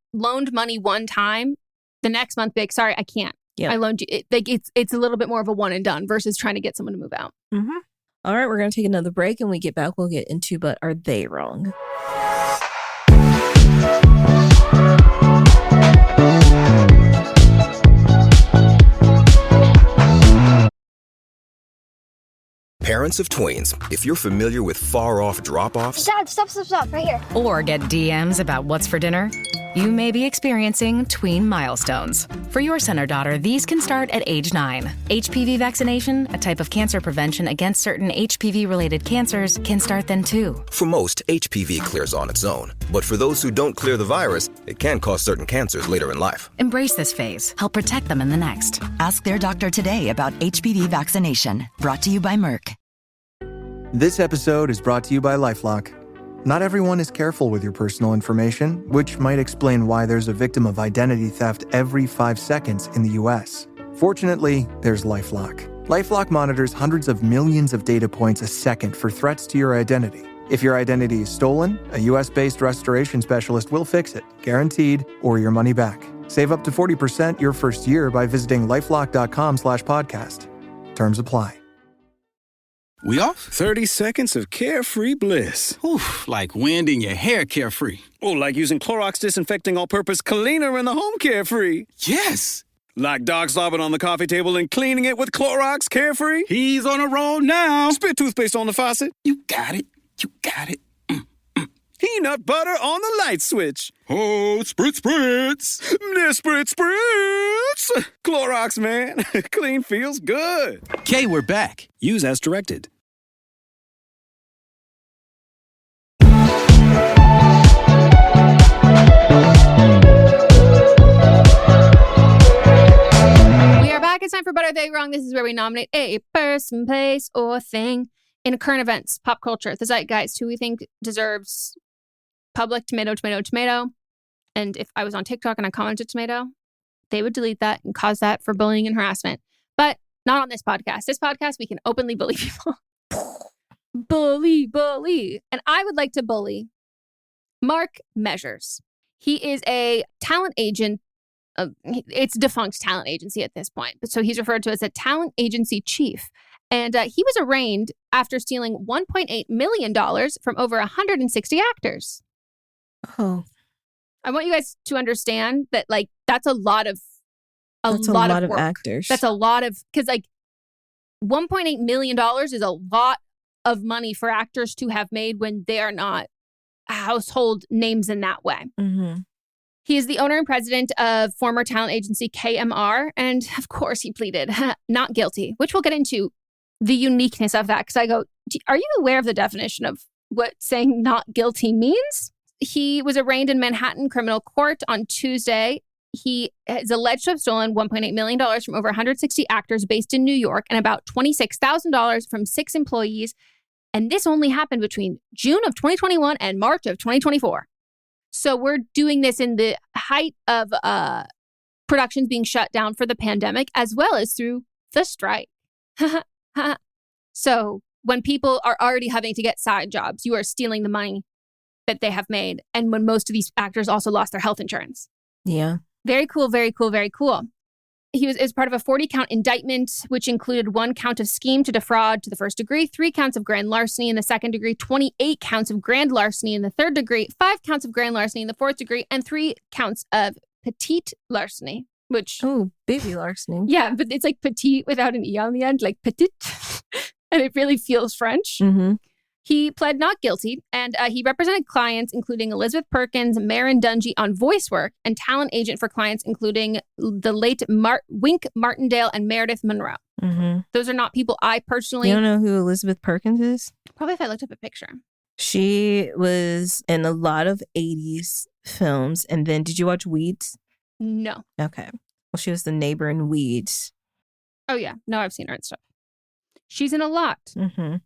money one time, the next month, be like, sorry, I can't. Yeah. I loaned you. It's a little bit more of a one and done versus trying to get someone to move out. Mm-hmm. All right, we're going to take another break, and when we get back, we'll get into, but are they wrong? Parents of tweens, if you're familiar with far-off drop-offs... Dad, stop, right here. Or get DMs about what's for dinner, you may be experiencing tween milestones. For your son or daughter, these can start at age 9. HPV vaccination, a type of cancer prevention against certain HPV-related cancers, can start then too. For most, HPV clears on its own. But for those who don't clear the virus, it can cause certain cancers later in life. Embrace this phase. Help protect them in the next. Ask their doctor today about HPV vaccination. Brought to you by Merck. This episode is brought to you by LifeLock. Not everyone is careful with your personal information, which might explain why there's a victim of identity theft every 5 seconds in the U.S. Fortunately, there's LifeLock. LifeLock monitors hundreds of millions of data points a second for threats to your identity. If your identity is stolen, a U.S.-based restoration specialist will fix it, guaranteed, or your money back. Save up to 40% your first year by visiting LifeLock.com/podcast. Terms apply. We off? 30 seconds of carefree bliss. Oof, like wind in your hair carefree. Oh, like using Clorox Disinfecting All-Purpose Cleaner in the home carefree. Yes. Like dog slobbing on the coffee table and cleaning it with Clorox Carefree. He's on a roll now. Spit toothpaste on the faucet. You got it. Peanut butter on the light switch. Oh, spritz. Spritz. Clorox, man. Clean feels good. Okay, we're back. Use as directed. back. It's time for Better They Wrong. This is where we nominate a person, place, or thing in current events, pop culture, the zeitgeist, who we think deserves public tomato, tomato, tomato. And if I was on TikTok and I commented tomato, they would delete that and cause that for bullying and harassment. But not on this podcast. This podcast, we can openly bully people. Bully. And I would like to bully Mark Measures. He is a talent agent. It's a defunct talent agency at this point. So he's referred to as a talent agency chief. And he was arraigned after stealing $1.8 million from over 160 actors. Oh. I want you guys to understand that, like, that's a lot of work. Actors. That's a lot of, because, like, $1.8 million is a lot of money for actors to have made when they are not household names in that way. Mm-hmm. He is the owner and president of former talent agency KMR. And of course, he pleaded not guilty, which we'll get into the uniqueness of that. Because I go, are you aware of the definition of what saying not guilty means? He was arraigned in Manhattan criminal court on Tuesday. He is alleged to have stolen $1.8 million from over 160 actors based in New York and about $26,000 from 6 employees. And this only happened between June of 2021 and March of 2024. So we're doing this in the height of productions being shut down for the pandemic, as well as through the strike. So when people are already having to get side jobs, you are stealing the money that they have made. And when most of these actors also lost their health insurance. Yeah. Very cool, very cool, very cool. He was part of a 40-count indictment, which included 1 count of scheme to defraud to the first degree, 3 counts of grand larceny in the second degree, 28 counts of grand larceny in the third degree, 5 counts of grand larceny in the fourth degree, and 3 counts of petite larceny, which... Oh, baby larceny. Yeah, but it's like petite without an E on the end, like petite. And it really feels French. Mm-hmm. He pled not guilty, and he represented clients including Elizabeth Perkins, Marin Dungy on voice work, and talent agent for clients including the late Wink Martindale and Meredith Monroe. Mm-hmm. Those are not people I personally... You don't know who Elizabeth Perkins is? Probably if I looked up a picture. She was in a lot of 80s films. And then, did you watch Weeds? No. Okay. Well, she was the neighbor in Weeds. Oh, yeah. No, I've seen her and stuff. She's in a lot. Mm-hmm.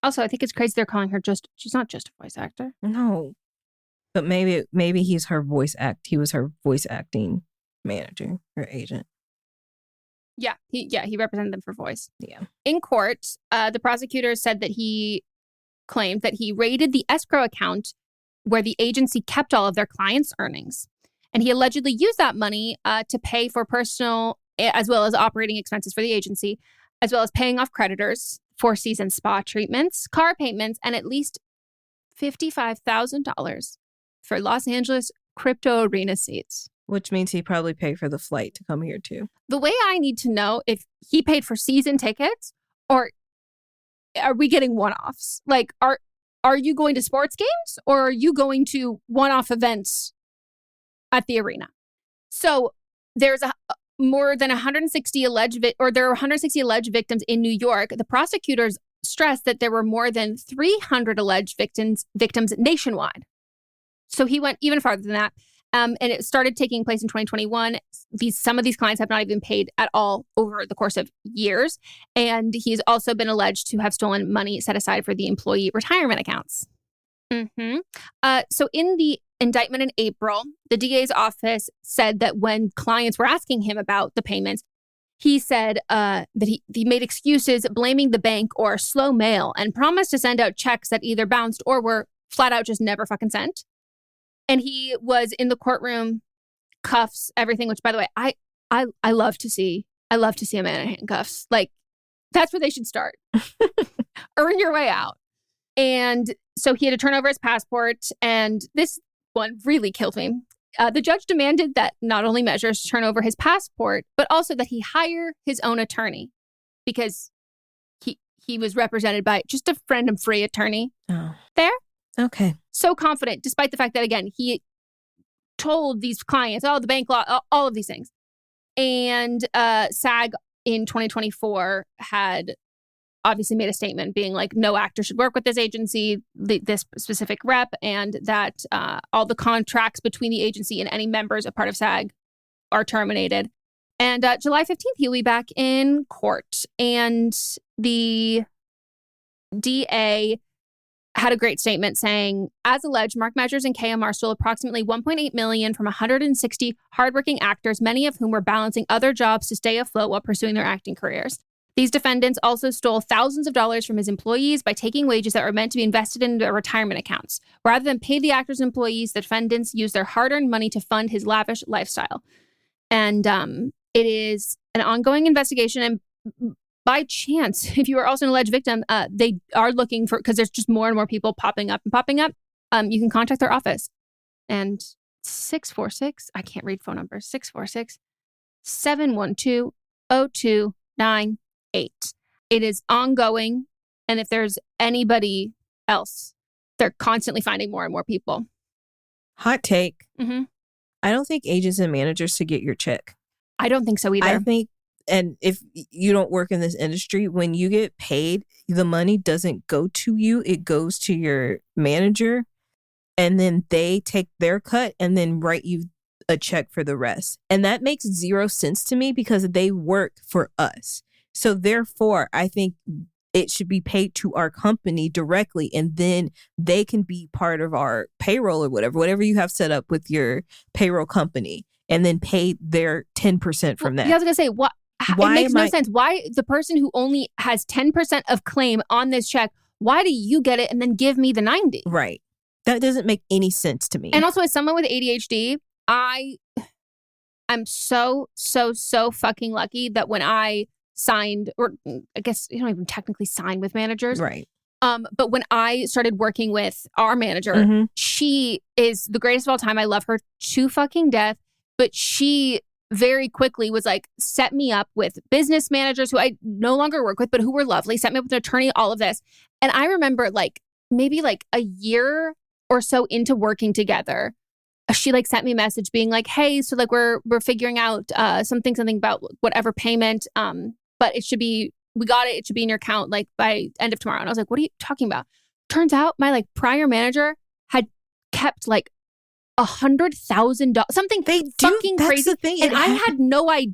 Also, I think it's crazy they're calling her she's not just a voice actor. No. But maybe he's her voice act. He was her voice acting manager or agent. Yeah, he represented them for voice. Yeah. In court, the prosecutor said that he claimed that he raided the escrow account where the agency kept all of their clients' earnings. And he allegedly used that money to pay for personal as well as operating expenses for the agency, as well as paying off creditors, 4-season spa treatments, car payments, and at least $55,000 for Los Angeles crypto arena seats. Which means he probably paid for the flight to come here too. The way I need to know if he paid for season tickets or are we getting one-offs? Like, are you going to sports games or are you going to one-off events at the arena? So there's more than 160 there are 160 alleged victims in New York. The prosecutors stressed that there were more than 300 alleged victims nationwide. So he went even farther than that. And it started taking place in 2021. Some of these clients have not even paid at all over the course of years. And he's also been alleged to have stolen money set aside for the employee retirement accounts. Mm-hmm. So in the indictment in April, the DA's office said that when clients were asking him about the payments, he said that he made excuses blaming the bank or slow mail and promised to send out checks that either bounced or were flat out just never fucking sent. And he was in the courtroom, cuffs, everything, which, by the way, I love to see. I love to see a man in handcuffs. Like, that's where they should start. Earn your way out. And so he had to turn over his passport. And this one really killed me. The judge demanded that not only Measures turn over his passport, but also that he hire his own attorney because he was represented by just a friend and free attorney. Oh. There. Okay. So confident, despite the fact that, again, he told these clients, the bank law, all of these things. And SAG in 2024 had obviously made a statement being like, no actor should work with this agency, this specific rep, and that all the contracts between the agency and any members of part of SAG are terminated. And July 15th, he'll be back in court. And the DA had a great statement saying, as alleged, Mark Measures and KMR stole approximately $1.8 million from 160 hardworking actors, many of whom were balancing other jobs to stay afloat while pursuing their acting careers. These defendants also stole thousands of dollars from his employees by taking wages that were meant to be invested in their retirement accounts. Rather than pay the actors' employees, the defendants used their hard-earned money to fund his lavish lifestyle. And it is an ongoing investigation. And by chance, if you are also an alleged victim, they are looking for, because there's just more and more people popping up. You can contact their office. And 646, I can't read phone numbers, 646-712-0298. It is ongoing. And if there's anybody else, they're constantly finding more and more people. Hot take. Mm-hmm. I don't think agents and managers should get your check. I don't think so either. I think, and if you don't work in this industry, when you get paid, the money doesn't go to you. It goes to your manager, and then they take their cut and then write you a check for the rest. And that makes zero sense to me because they work for us. So therefore, I think it should be paid to our company directly, and then they can be part of our payroll or whatever you have set up with your payroll company, and then pay their 10% from that. Yeah, I was going to say, why it makes no sense. Why the person who only has 10% of claim on this check, why do you get it and then give me the 90? Right. That doesn't make any sense to me. And also, as someone with ADHD, I'm so fucking lucky that when I signed, or I guess you don't even technically sign with managers. Right. But when I started working with our manager, she is the greatest of all time. I love her to fucking death. But she very quickly was like, set me up with business managers who I no longer work with, but who were lovely, set me up with an attorney, all of this. And I remember maybe a year or so into working together, she sent me a message being like, hey, so we're figuring out something about whatever payment, but it should be, we got it should be in your account by end of tomorrow. And I was like, what are you talking about? Turns out my prior manager had kept $100,000, something fucking crazy. The thing. And I had no idea.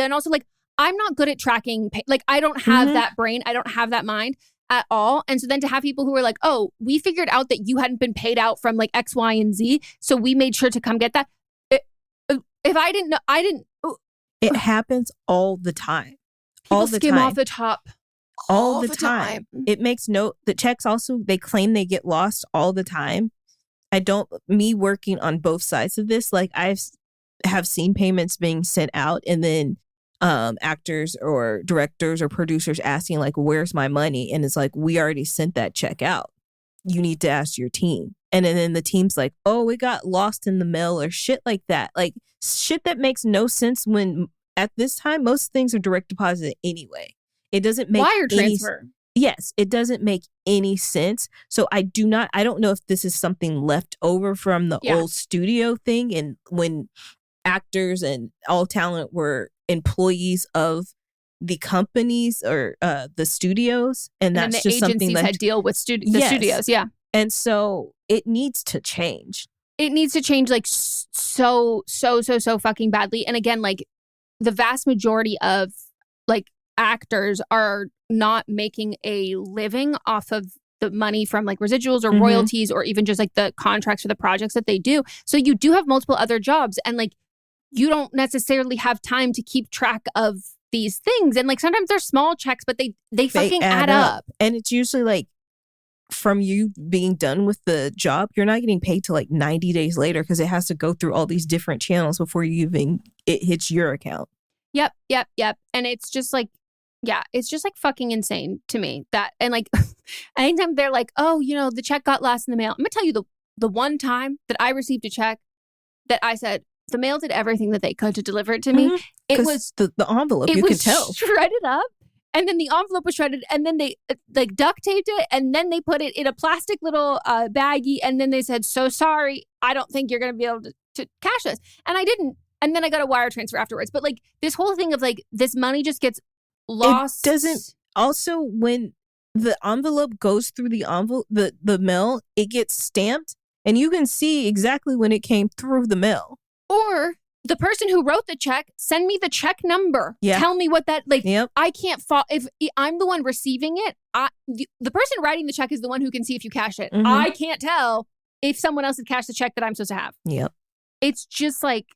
And also I'm not good at tracking pay. I don't have that brain. I don't have that mind at all. And so then to have people who were like, oh, we figured out that you hadn't been paid out from X, Y, and Z, so we made sure to come get that. If I didn't know, I didn't. It happens all the time. People skim off the top. All the time. It makes the checks also, they claim they get lost all the time. Me working on both sides of this, I have seen payments being sent out, and then actors or directors or producers asking where's my money? And it's we already sent that check out. You need to ask your team. And then the team's like, oh, it got lost in the mail or shit like that. Shit that makes no sense when at this time, most things are direct deposit anyway. It doesn't make wire transfer. Yes, it doesn't make any sense. So I don't know if this is something left over from the old studio thing, and when actors and all talent were employees of the companies or the studios, and that's then the just something that had deal with the studios. Yeah, and so it needs to change. It needs to change so fucking badly. And again, the vast majority of actors are not making a living off of the money from residuals or royalties, or even just the contracts for the projects that they do. So you do have multiple other jobs, and you don't necessarily have time to keep track of these things. And sometimes they're small checks, but they fucking add up. And it's usually from you being done with the job, you're not getting paid till 90 days later, because it has to go through all these different channels before it hits your account. Yep. And it's just it's just fucking insane to me that, and anytime they're oh, the check got lost in the mail. I'm gonna tell you the one time that I received a check that I said the mail did everything that they could to deliver it to me. It was the envelope. You could tell shredded up, and then the envelope was shredded, and then they duct taped it, and then they put it in a plastic little baggie, and then they said, "So sorry, I don't think you're gonna be able to cash this," and I didn't. And then I got a wire transfer afterwards. But this whole thing of this money just gets lost. It doesn't. Also, when the envelope goes through the mail, it gets stamped, and you can see exactly when it came through the mail. Or the person who wrote the check, send me the check number. Yeah. Tell me what that, like, Yep. I can't fall. If I'm the one receiving it, the person writing the check is the one who can see if you cash it. Mhm. I can't tell if someone else had cashed the check that I'm supposed to have. Yep. It's just like,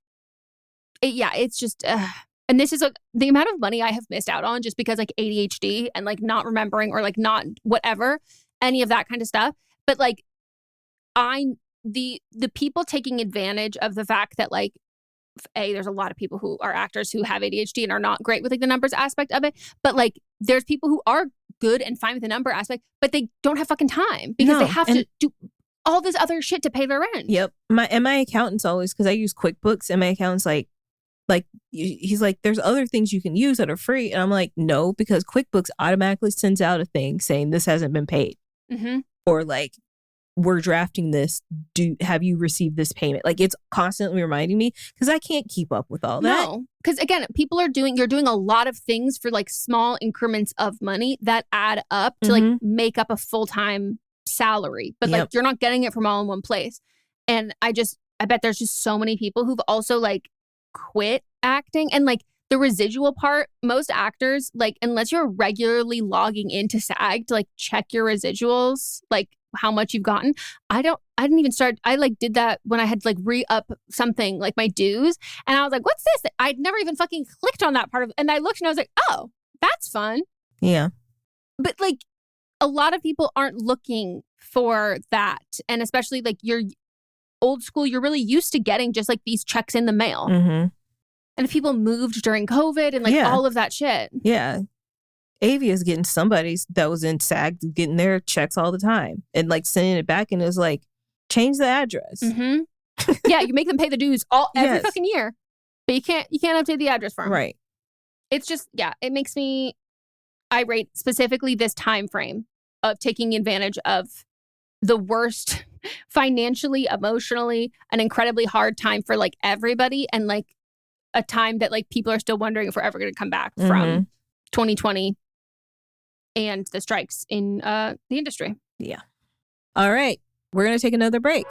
it's just, and this is like the amount of money I have missed out on just because like ADHD and like not remembering or like not whatever, any of that kind of stuff. But like, the people taking advantage of the fact that like, there's a lot of people who are actors who have ADHD and are not great with like the numbers aspect of it. But like, there's people who are good and fine with the number aspect, but they don't have fucking time because they have to do all this other shit to pay their rent. Yep. My accountant's always, because I use QuickBooks, and my accountant's like he's like, there's other things you can use that are free, and I'm like, no, because QuickBooks automatically sends out a thing saying this hasn't been paid, or like, we're drafting this. Have you received this payment? Like, it's constantly reminding me because I can't keep up with all that. No, because again, you're doing a lot of things for like small increments of money that add up to like make up a full-time salary, but like you're not getting it from all in one place. And I bet there's just so many people who've also like quit acting, and like the residual part, most actors, like, unless you're regularly logging into SAG to like check your residuals, like how much you've gotten. I didn't even start. I like did that when I had to like re-up something like my dues. And I was like, what's this? I'd never even fucking clicked on that part of it. And I looked and I was like, oh, that's fun. Yeah. But like a lot of people aren't looking for that. And especially like you're old school, you're really used to getting just like these checks in the mail. Mm-hmm. And if people moved during COVID and like all of that shit. Yeah. Avia is getting somebody's that was in SAG getting their checks all the time and like sending it back, and it was like, change the address. Yeah, you make them pay the dues every fucking year, but you can't update the address for them. Right. It's just, it makes me irate, specifically this time frame of taking advantage of the worst financially, emotionally, an incredibly hard time for like everybody, and like a time that like people are still wondering if we're ever going to come back from 2020 and the strikes in the industry. Yeah. All right. We're going to take another break.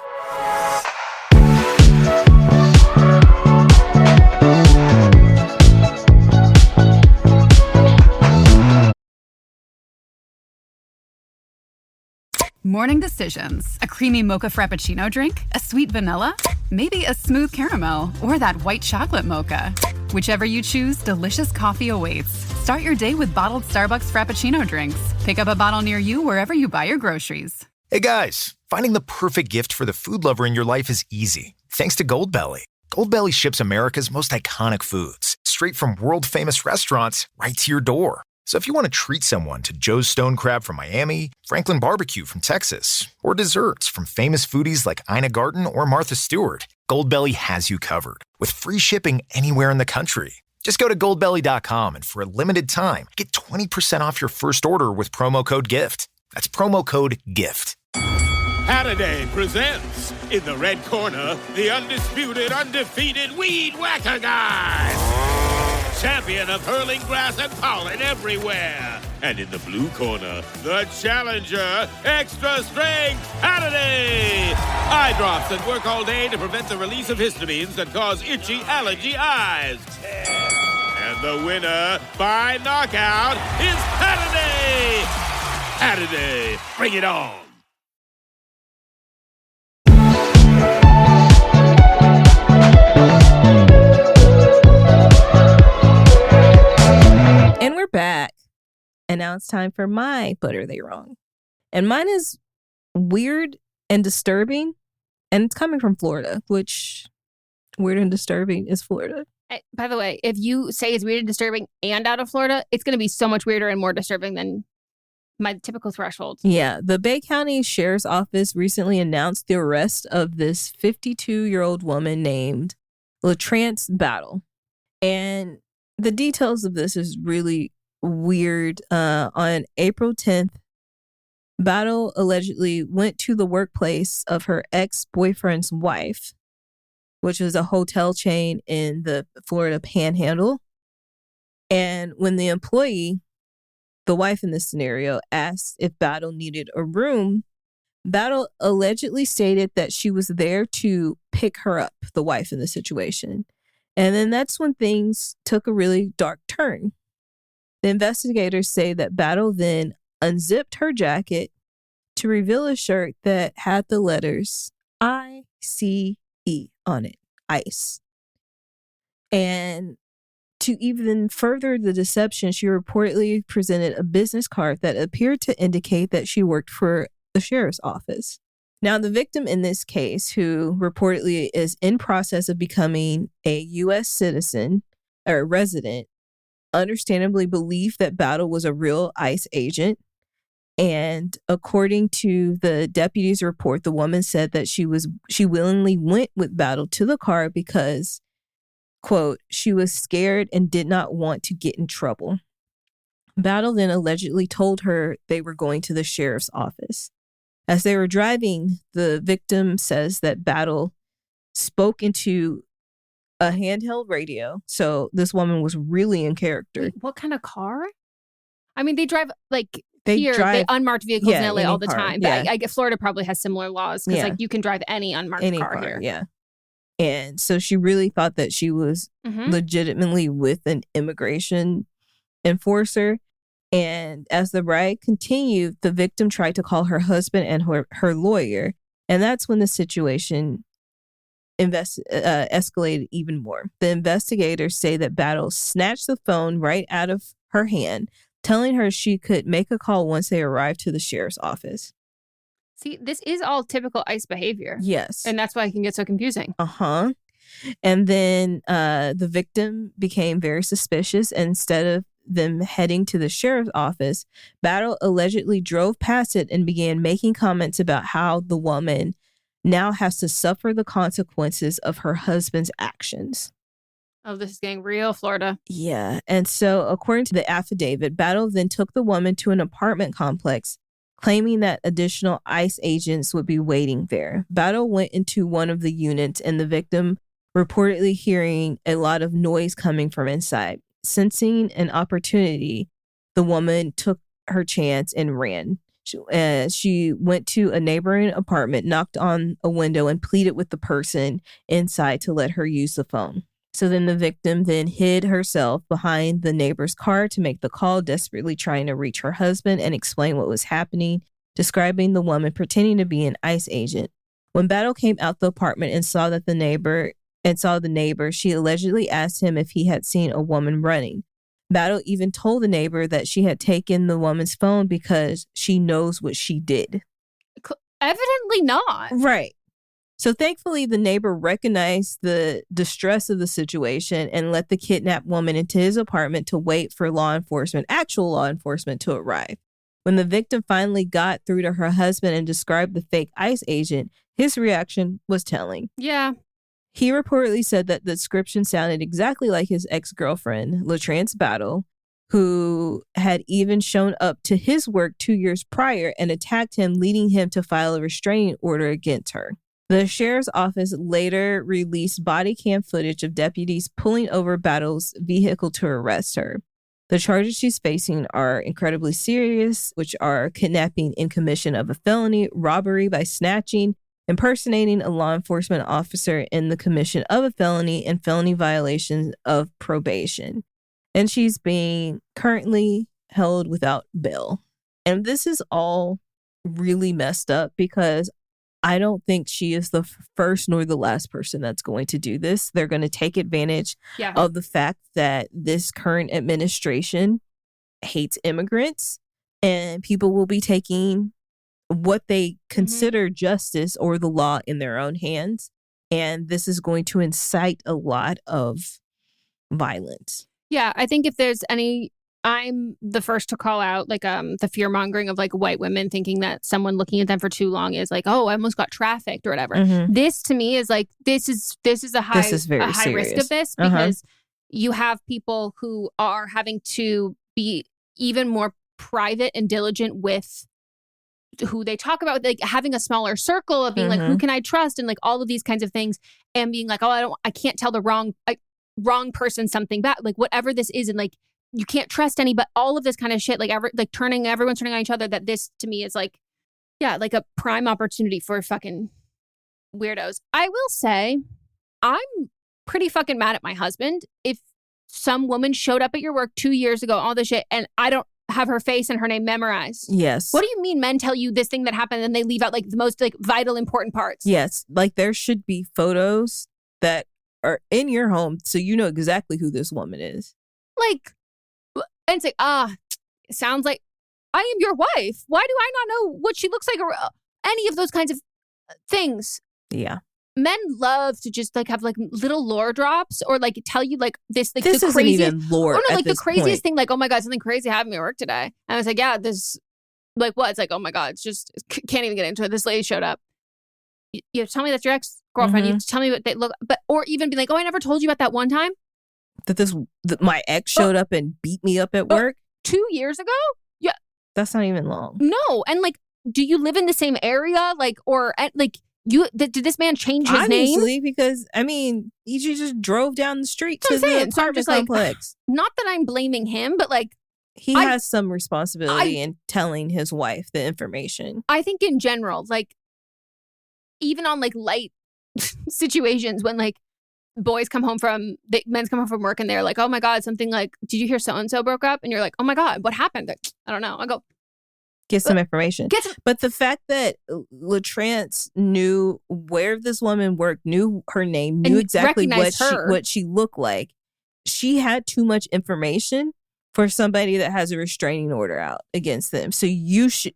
Morning decisions. A creamy mocha frappuccino drink? A sweet vanilla? Maybe a smooth caramel? Or that white chocolate mocha? Whichever you choose, delicious coffee awaits. Start your day with bottled Starbucks Frappuccino drinks. Pick up a bottle near you wherever you buy your groceries. Hey guys, finding the perfect gift for the food lover in your life is easy. Thanks to Goldbelly. Goldbelly ships America's most iconic foods straight from world-famous restaurants right to your door. So if you want to treat someone to Joe's Stone Crab from Miami, Franklin Barbecue from Texas, or desserts from famous foodies like Ina Garten or Martha Stewart, Goldbelly has you covered with free shipping anywhere in the country. Just go to goldbelly.com and for a limited time, get 20% off your first order with promo code GIFT. That's promo code GIFT. Halliday presents, in the red corner, the undisputed, undefeated Weed Whacker Guy. Champion of hurling grass and pollen everywhere. And in the blue corner, the challenger, extra strength Halliday. Eye drops that work all day to prevent the release of histamines that cause itchy allergy eyes. And the winner by knockout is Halliday. Halliday, bring it on. And we're back. And now it's time for my But Are They Wrong? And mine is weird and disturbing. And it's coming from Florida, which weird and disturbing is Florida. By the way, if you say it's weird and disturbing and out of Florida, it's going to be so much weirder and more disturbing than my typical threshold. Yeah. The Bay County Sheriff's Office recently announced the arrest of this 52-year-old woman named Latrance Battle. And the details of this is really weird. On April 10th, Battle allegedly went to the workplace of her ex-boyfriend's wife, which was a hotel chain in the Florida Panhandle. And when the employee, the wife in this scenario, asked if Battle needed a room, Battle allegedly stated that she was there to pick her up, the wife in the situation. And then that's when things took a really dark turn. The investigators say that Battle then unzipped her jacket to reveal a shirt that had the letters ICE on it, ICE. And to even further the deception, she reportedly presented a business card that appeared to indicate that she worked for the sheriff's office. Now, the victim in this case, who reportedly is in process of becoming a U.S. citizen or resident, understandably believed that Battle was a real ICE agent. And according to the deputy's report, the woman said that she willingly went with Battle to the car because, quote, she was scared and did not want to get in trouble. Battle then allegedly told her they were going to the sheriff's office. As they were driving, the victim says that Battle spoke into a handheld radio. So this woman was really in character. Wait, what kind of car? I mean, they drive they unmarked vehicles in LA all the time. But I guess Florida probably has similar laws because like you can drive any unmarked car here. Yeah. And so she really thought that she was legitimately with an immigration enforcer. And as the ride continued, the victim tried to call her husband and her lawyer. And that's when the situation escalated even more. The investigators say that Battle snatched the phone right out of her hand, telling her she could make a call once they arrived to the sheriff's office. See, this is all typical ICE behavior. Yes. And that's why it can get so confusing. And then the victim became very suspicious. And instead of them heading to the sheriff's office, Battle allegedly drove past it and began making comments about how the woman now has to suffer the consequences of her husband's actions. Oh, this is getting real, Florida. Yeah. And so according to the affidavit, Battle then took the woman to an apartment complex, claiming that additional ICE agents would be waiting there. Battle went into one of the units and the victim reportedly hearing a lot of noise coming from inside. Sensing an opportunity, the woman took her chance and ran. She went to a neighboring apartment, knocked on a window, and pleaded with the person inside to let her use the phone. So then the victim then hid herself behind the neighbor's car to make the call, desperately trying to reach her husband and explain what was happening, describing the woman pretending to be an ICE agent. When Battle came out the apartment and saw the neighbor, she allegedly asked him if he had seen a woman running. Battle even told the neighbor that she had taken the woman's phone because she knows what she did. Evidently not. Right. So thankfully, the neighbor recognized the distress of the situation and let the kidnapped woman into his apartment to wait for actual law enforcement to arrive. When the victim finally got through to her husband and described the fake ICE agent, his reaction was telling. Yeah. He reportedly said that the description sounded exactly like his ex-girlfriend, Latrance Battle, who had even shown up to his work 2 years prior and attacked him, leading him to file a restraining order against her. The sheriff's office later released body cam footage of deputies pulling over Battle's vehicle to arrest her. The charges she's facing are incredibly serious, which are kidnapping in commission of a felony, robbery by snatching, impersonating a law enforcement officer in the commission of a felony, and felony violations of probation. And she's being currently held without bail. And this is all really messed up because I don't think she is the first nor the last person that's going to do this. They're going to take advantage of the fact that this current administration hates immigrants, and people will be taking what they consider justice or the law in their own hands. And this is going to incite a lot of violence. Yeah, I think if there's any, I'm the first to call out the fear mongering of white women thinking that someone looking at them for too long is oh, I almost got trafficked or whatever. This to me is this is a high risk of this because you have people who are having to be even more private and diligent with who they talk about, having a smaller circle of being who can I trust, and all of these kinds of things, and being oh, I can't tell the wrong person something back, whatever this is, and you can't trust anybody, all of this kind of shit, everyone's turning on each other. That this to me is a prime opportunity for fucking weirdos. I will say, I'm pretty fucking mad at my husband if some woman showed up at your work 2 years ago, all this shit, and I don't have her face and her name memorized. Yes. What do you mean men tell you this thing that happened and they leave out like the most like vital, important parts? Yes. Like there should be photos that are in your home so you know exactly who this woman is. Like, and it's like, it sounds like I am your wife. Why do I not know what she looks like or any of those kinds of things? Yeah. Men love to just like have like little lore drops or like tell you like this like this the isn't craziest even lore. like the craziest point. thing, like, oh my God, something crazy happened at work today. And I was like, yeah, this like what? It's like, oh my God, it's just can't even get into it. This lady showed up. You have to tell me that's your ex-girlfriend. You have to tell me what they look, but or even be like, oh, I never told you about that one time that my ex showed up and beat me up at work 2 years ago. Yeah, that's not even long. No, and like, do you live in the same area? Like, or like. Did this man change his name? Obviously, because I mean, he just drove down the street to the apartment complex. Not that I'm blaming him, but like he has some responsibility in telling his wife the information. I think in general, like even on like light situations when like men's come home from work and they're like, oh my God, something like, did you hear so and so broke up? And you're like, oh my God, what happened? Like, I don't know. I go. Get some information. But the fact that Latrance knew where this woman worked, knew her name, knew exactly what she looked like, she had too much information for somebody that has a restraining order out against them. So you should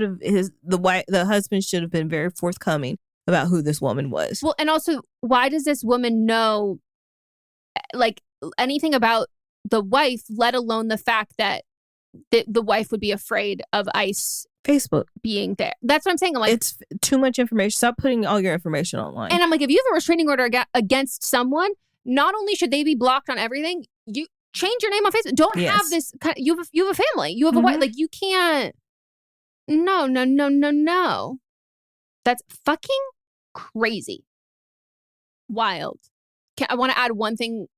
have the husband should have been very forthcoming about who this woman was. Well, and also, why does this woman know like anything about the wife, let alone the fact that the wife would be afraid of ICE Facebook being there? That's what I'm saying. I'm like, it's too much information. Stop putting all your information online. And I'm like, if you have a restraining order against someone, not only should they be blocked on everything, you change your name on Facebook. Don't have this. You have a family. You have a wife. Like you can't. No. That's fucking crazy. Wild. I want to add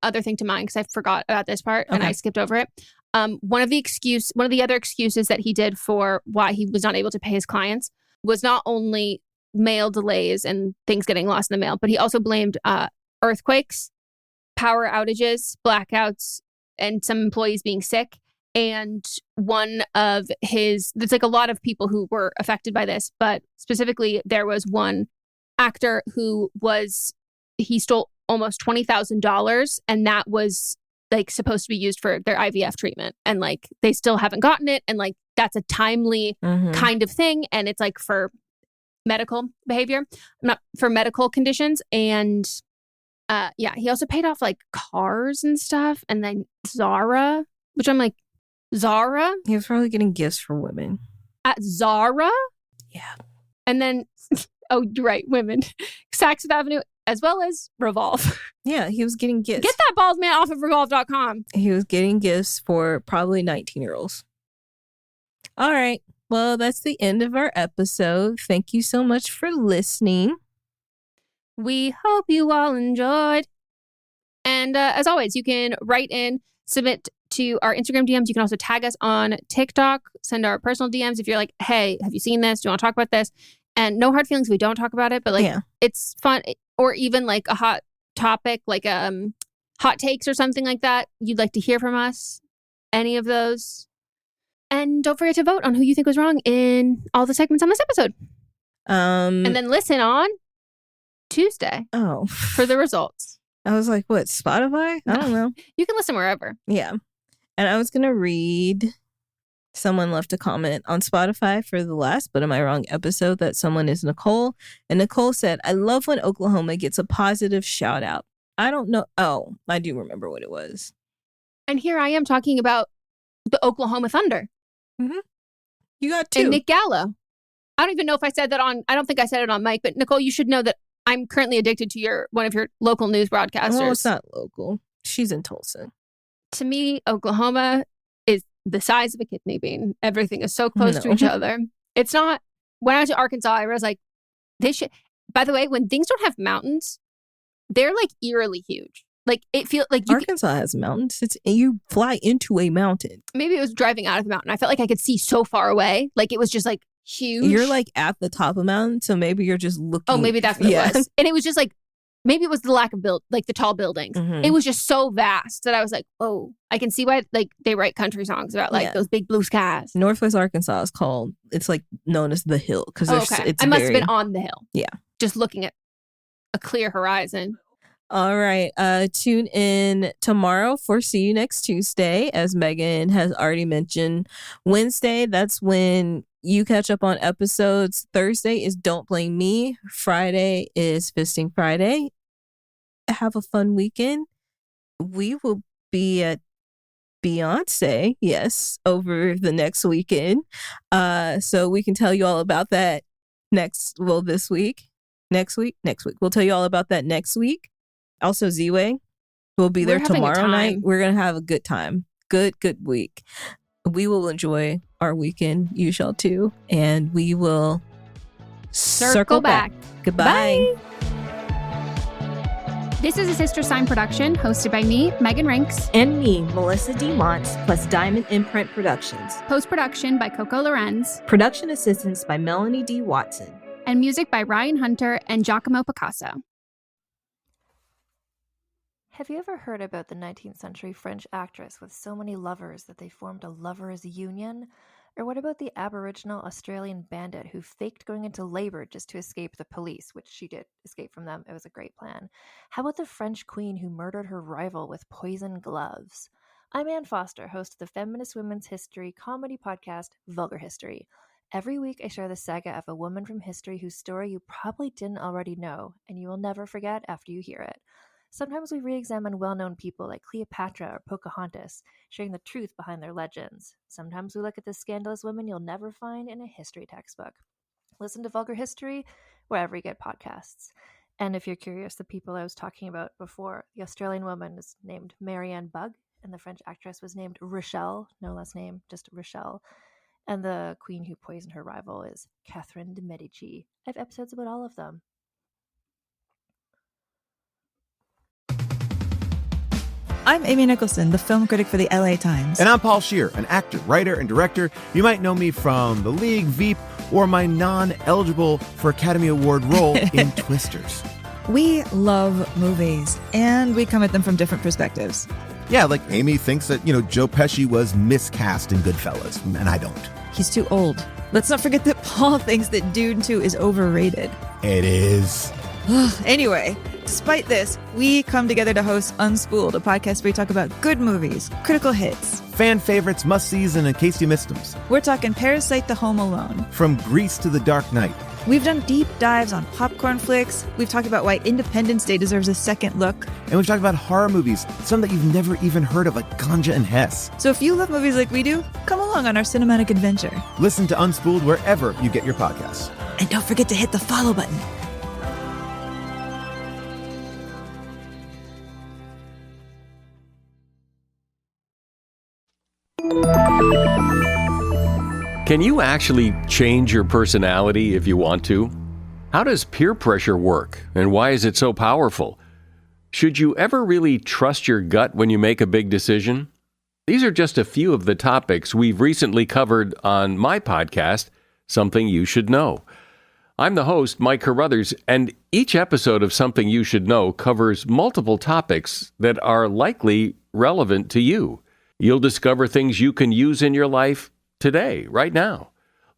other thing to mine because I forgot about this part and I skipped over it. One of the other excuses that he did for why he was not able to pay his clients was not only mail delays and things getting lost in the mail, but he also blamed earthquakes, power outages, blackouts, and some employees being sick. And there's like a lot of people who were affected by this, but specifically there was one actor who he stole almost $20,000, and that was like supposed to be used for their IVF treatment, and like they still haven't gotten it, and like that's a timely kind of thing, and it's like for medical behavior, not for medical conditions. And he also paid off like cars and stuff, and then Zara, which I'm like, Zara? He was probably getting gifts for women at Zara. Yeah. And then oh, you're right, women. Saks Avenue, as well as Revolve. Yeah, he was getting gifts. Get that bald man off of Revolve.com. He was getting gifts for probably 19-year-olds. All right. Well, that's the end of our episode. Thank you so much for listening. We hope you all enjoyed. And as always, you can write in, submit to our Instagram DMs. You can also tag us on TikTok, send our personal DMs if you're like, hey, have you seen this? Do you want to talk about this? And no hard feelings if we don't talk about it, but like it's fun. Or even like a hot topic, like hot takes or something like that. You'd like to hear from us. Any of those. And don't forget to vote on who you think was wrong in all the segments on this episode. And then listen on Tuesday. Oh. For the results. I was like, what, Spotify? I don't know. You can listen wherever. Yeah. And I was going to read, someone left a comment on Spotify for the last But Am I Wrong episode that someone is Nicole. And Nicole said, I love when Oklahoma gets a positive shout out. I don't know. Oh, I do remember what it was. And here I am talking about the Oklahoma Thunder. Mm-hmm. You got two. And Nick Gallo. I don't even know if I said that I don't think I said it on mic, but Nicole, you should know that I'm currently addicted to one of your local news broadcasters. Well, it's not local. She's in Tulsa. To me, Oklahoma is the size of a kidney bean. Everything is so close to each other. It's not. When I went to Arkansas, I was like, by the way, when things don't have mountains, they're like eerily huge. Like it feels like Arkansas has mountains. You fly into a mountain. Maybe it was driving out of the mountain. I felt like I could see so far away. Like it was just like huge. You're like at the top of the mountain, so maybe you're just looking. Oh, maybe that's what it was. And it was just like maybe it was the lack of the tall buildings. Mhm. It was just so vast that I was like, oh, I can see why like they write country songs about like those big blue skies. Northwest Arkansas is it's like known as the hill because it's I must have been on the hill. Yeah. Just looking at a clear horizon. All right. Tune in tomorrow for See You Next Tuesday. As Megan has already mentioned, Wednesday, that's when you catch up on episodes. Thursday is Don't Blame Me. Friday is Fisting Friday. Have a fun weekend. We will be at Beyonce, yes, over the next weekend. So we can tell you all about that this week. Next week. We'll tell you all about that next week. Also, Z-Way will be there tomorrow night. We're going to have a good time. Good week. We will enjoy our weekend. You shall too. And we will circle back. Goodbye. Bye. This is a Sister Sign production hosted by me, Megan Rinks. And me, Melissa D. Montz, plus Diamond Imprint Productions. Post-production by Coco Lorenz. Production assistance by Melanie D. Watson. And music by Ryan Hunter and Giacomo Picasso. Have you ever heard about the 19th century French actress with so many lovers that they formed a lovers' union? Or what about the Aboriginal Australian bandit who faked going into labor just to escape the police, which she did escape from them. It was a great plan. How about the French queen who murdered her rival with poison gloves? I'm Ann Foster, host of the feminist women's history comedy podcast, Vulgar History. Every week I share the saga of a woman from history whose story you probably didn't already know, and you will never forget after you hear it. Sometimes we re-examine well-known people like Cleopatra or Pocahontas, sharing the truth behind their legends. Sometimes we look at the scandalous women you'll never find in a history textbook. Listen to Vulgar History wherever you get podcasts. And if you're curious, the people I was talking about before, the Australian woman is named Marianne Bugg, and the French actress was named Rochelle, no last name, just Rochelle. And the queen who poisoned her rival is Catherine de Medici. I have episodes about all of them. I'm Amy Nicholson, the film critic for the LA Times. And I'm Paul Scheer, an actor, writer, and director. You might know me from The League, Veep, or my non-eligible for Academy Award role in Twisters. We love movies, and we come at them from different perspectives. Yeah, like Amy thinks that, Joe Pesci was miscast in Goodfellas, and I don't. He's too old. Let's not forget that Paul thinks that Dune 2 is overrated. It is. Anyway, despite this, we come together to host Unspooled, a podcast where we talk about good movies, critical hits, fan favorites, must-sees, and in case you missed them. We're talking Parasite to Home Alone. From Grease to The Dark Knight. We've done deep dives on popcorn flicks. We've talked about why Independence Day deserves a second look. And we've talked about horror movies, some that you've never even heard of, like Ganja and Hess. So if you love movies like we do, come along on our cinematic adventure. Listen to Unspooled wherever you get your podcasts. And don't forget to hit the follow button. Can you actually change your personality if you want to? How does peer pressure work, and why is it so powerful? Should you ever really trust your gut when you make a big decision? These are just a few of the topics we've recently covered on my podcast, Something You Should Know. I'm the host, Mike Carruthers, and each episode of Something You Should Know covers multiple topics that are likely relevant to you. You'll discover things you can use in your life today, right now,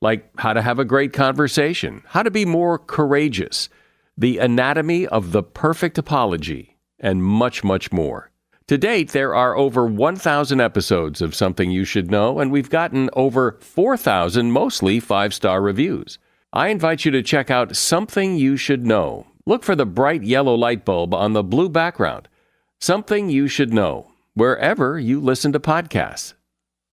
like how to have a great conversation, how to be more courageous, the anatomy of the perfect apology, and much, much more. To date, there are over 1,000 episodes of Something You Should Know, and we've gotten over 4,000 mostly 5-star reviews. I invite you to check out Something You Should Know. Look for the bright yellow light bulb on the blue background. Something You Should Know, wherever you listen to podcasts.